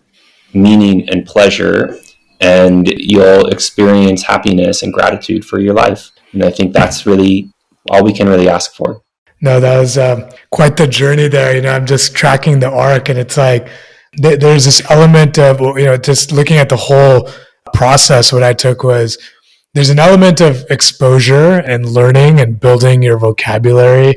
meaning and pleasure, and you'll experience happiness and gratitude for your life. And I think that's really all we can really ask for. No, that was quite the journey there. I'm just tracking the arc, and it's like there's this element of, just looking at the whole process. What I took was there's an element of exposure and learning and building your vocabulary,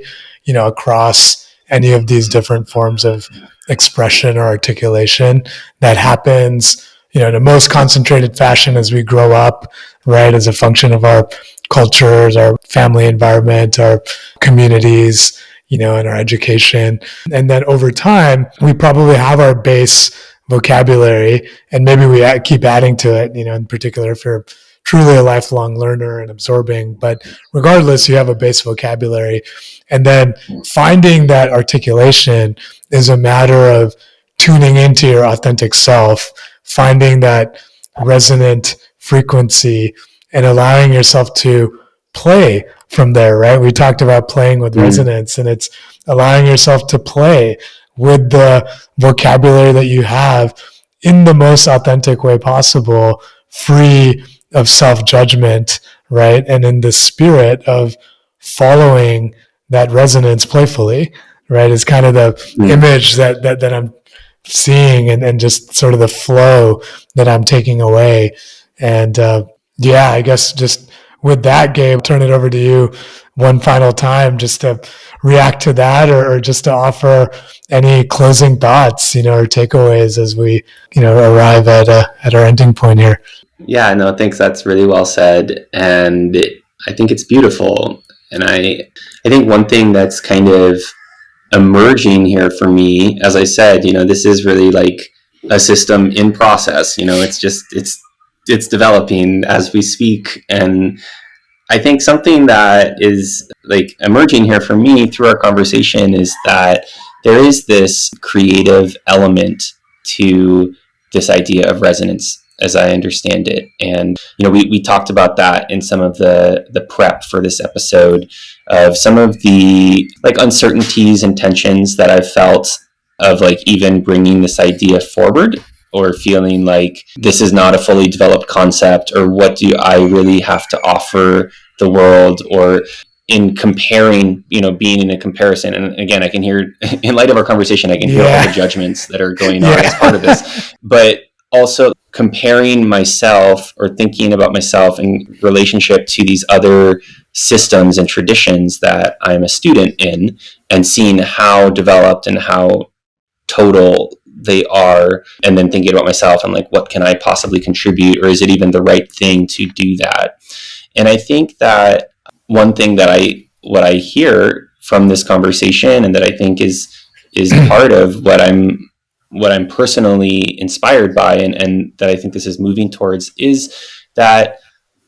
across any of these different forms of expression or articulation that happens, in the most concentrated fashion as we grow up, right, as a function of our cultures, our family environment, our communities, and our education. And then over time, we probably have our base vocabulary, and maybe we keep adding to it, in particular if you're truly a lifelong learner and absorbing. But regardless, you have a base vocabulary. And then finding that articulation is a matter of tuning into your authentic self, finding that resonant frequency, and allowing yourself to play from there, right? We talked about playing with resonance, and it's allowing yourself to play with the vocabulary that you have in the most authentic way possible, free of self-judgment, right? And in the spirit of following that resonance playfully, right? Is kind of the image that I'm seeing, and just sort of the flow that I'm taking away. And I guess just with that, Gabe, turn it over to you one final time just to react to that, or just to offer any closing thoughts, or takeaways as we, arrive at our ending point here. Yeah, no, thanks. That's really well said. And I think it's beautiful. And I think one thing that's kind of emerging here for me, as I said, this is really like a system in process. It's developing as we speak. And I think something that is like emerging here for me through our conversation is that there is this creative element to this idea of resonance, as I understand it. And, we talked about that in some of the prep for this episode, of some of the like uncertainties and tensions that I've felt of like even bringing this idea forward, or feeling like this is not a fully developed concept, or what do I really have to offer the world, or in comparing, being in a comparison. And again, I can hear, in light of our conversation, I can hear all the judgments that are going on as part of this, but also comparing myself or thinking about myself in relationship to these other systems and traditions that I'm a student in, and seeing how developed and how total they are, and then thinking about myself and like, what can I possibly contribute, or is it even the right thing to do that? And I think that one thing that what I hear from this conversation, and that I think is part of what I'm personally inspired by, and that I think this is moving towards, is that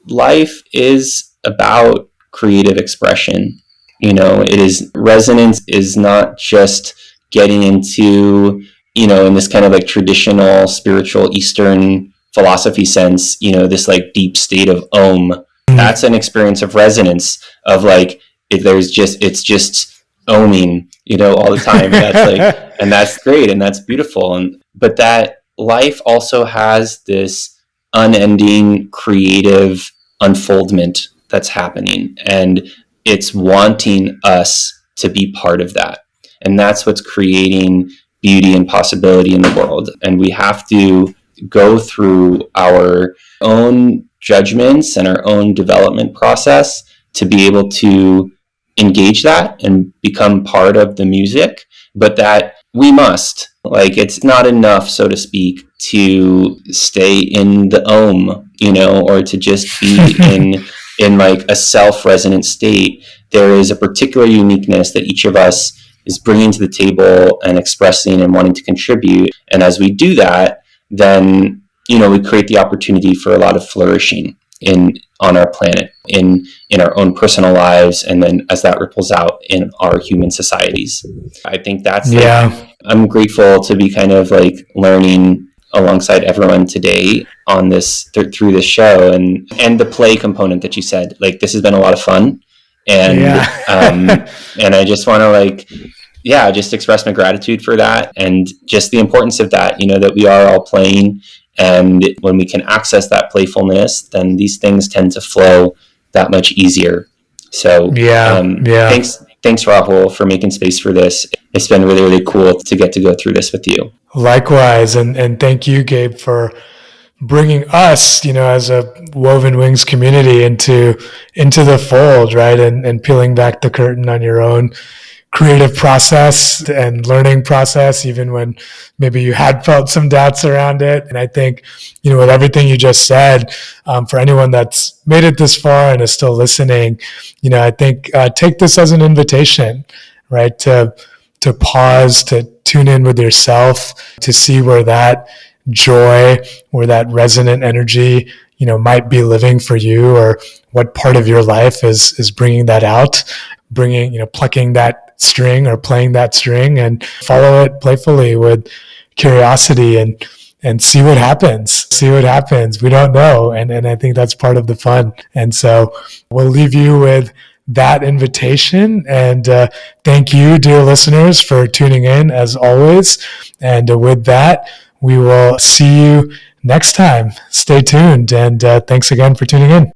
life is about creative expression. It is, resonance is not just getting into, in this kind of like traditional spiritual Eastern philosophy sense, this like deep state of Om. That's an experience of resonance, of like, it's just oming, all the time. And that's like, and that's great, and that's beautiful. But that life also has this unending creative unfoldment that's happening, and it's wanting us to be part of that. And that's what's creating beauty and possibility in the world. And we have to go through our own judgments and our own development process to be able to engage that and become part of the music. But that we must, like, it's not enough, so to speak, to stay in the Om, or to just be in like a self-resonant state. There is a particular uniqueness that each of us is bringing to the table and expressing and wanting to contribute. And as we do that, then, we create the opportunity for a lot of flourishing on our planet, in our own personal lives, and then as that ripples out in our human societies. I think that's I'm grateful to be kind of like learning alongside everyone today on this through this show, and the play component that you said. Like, this has been a lot of fun, and and I just want to just express my gratitude for that, and just the importance of that, that we are all playing. And when we can access that playfulness, then these things tend to flow that much easier. So thanks, Rahul, for making space for this. It's been really, really cool to get to go through this with you. Likewise, and thank you, Gabe, for bringing us, as a Woven Wings community into the fold, right? And peeling back the curtain on your own creative process and learning process, even when maybe you had felt some doubts around it. And I think, with everything you just said, for anyone that's made it this far and is still listening, I think take this as an invitation, right? To pause, to tune in with yourself, to see where that joy, where that resonant energy, might be living for you, or what part of your life is bringing that out, plucking that string or playing that string, and follow it playfully with curiosity, and see what happens. We don't know. And I think that's part of the fun. And so we'll leave you with that invitation. And thank you, dear listeners, for tuning in as always. And with that, we will see you next time. Stay tuned. And thanks again for tuning in.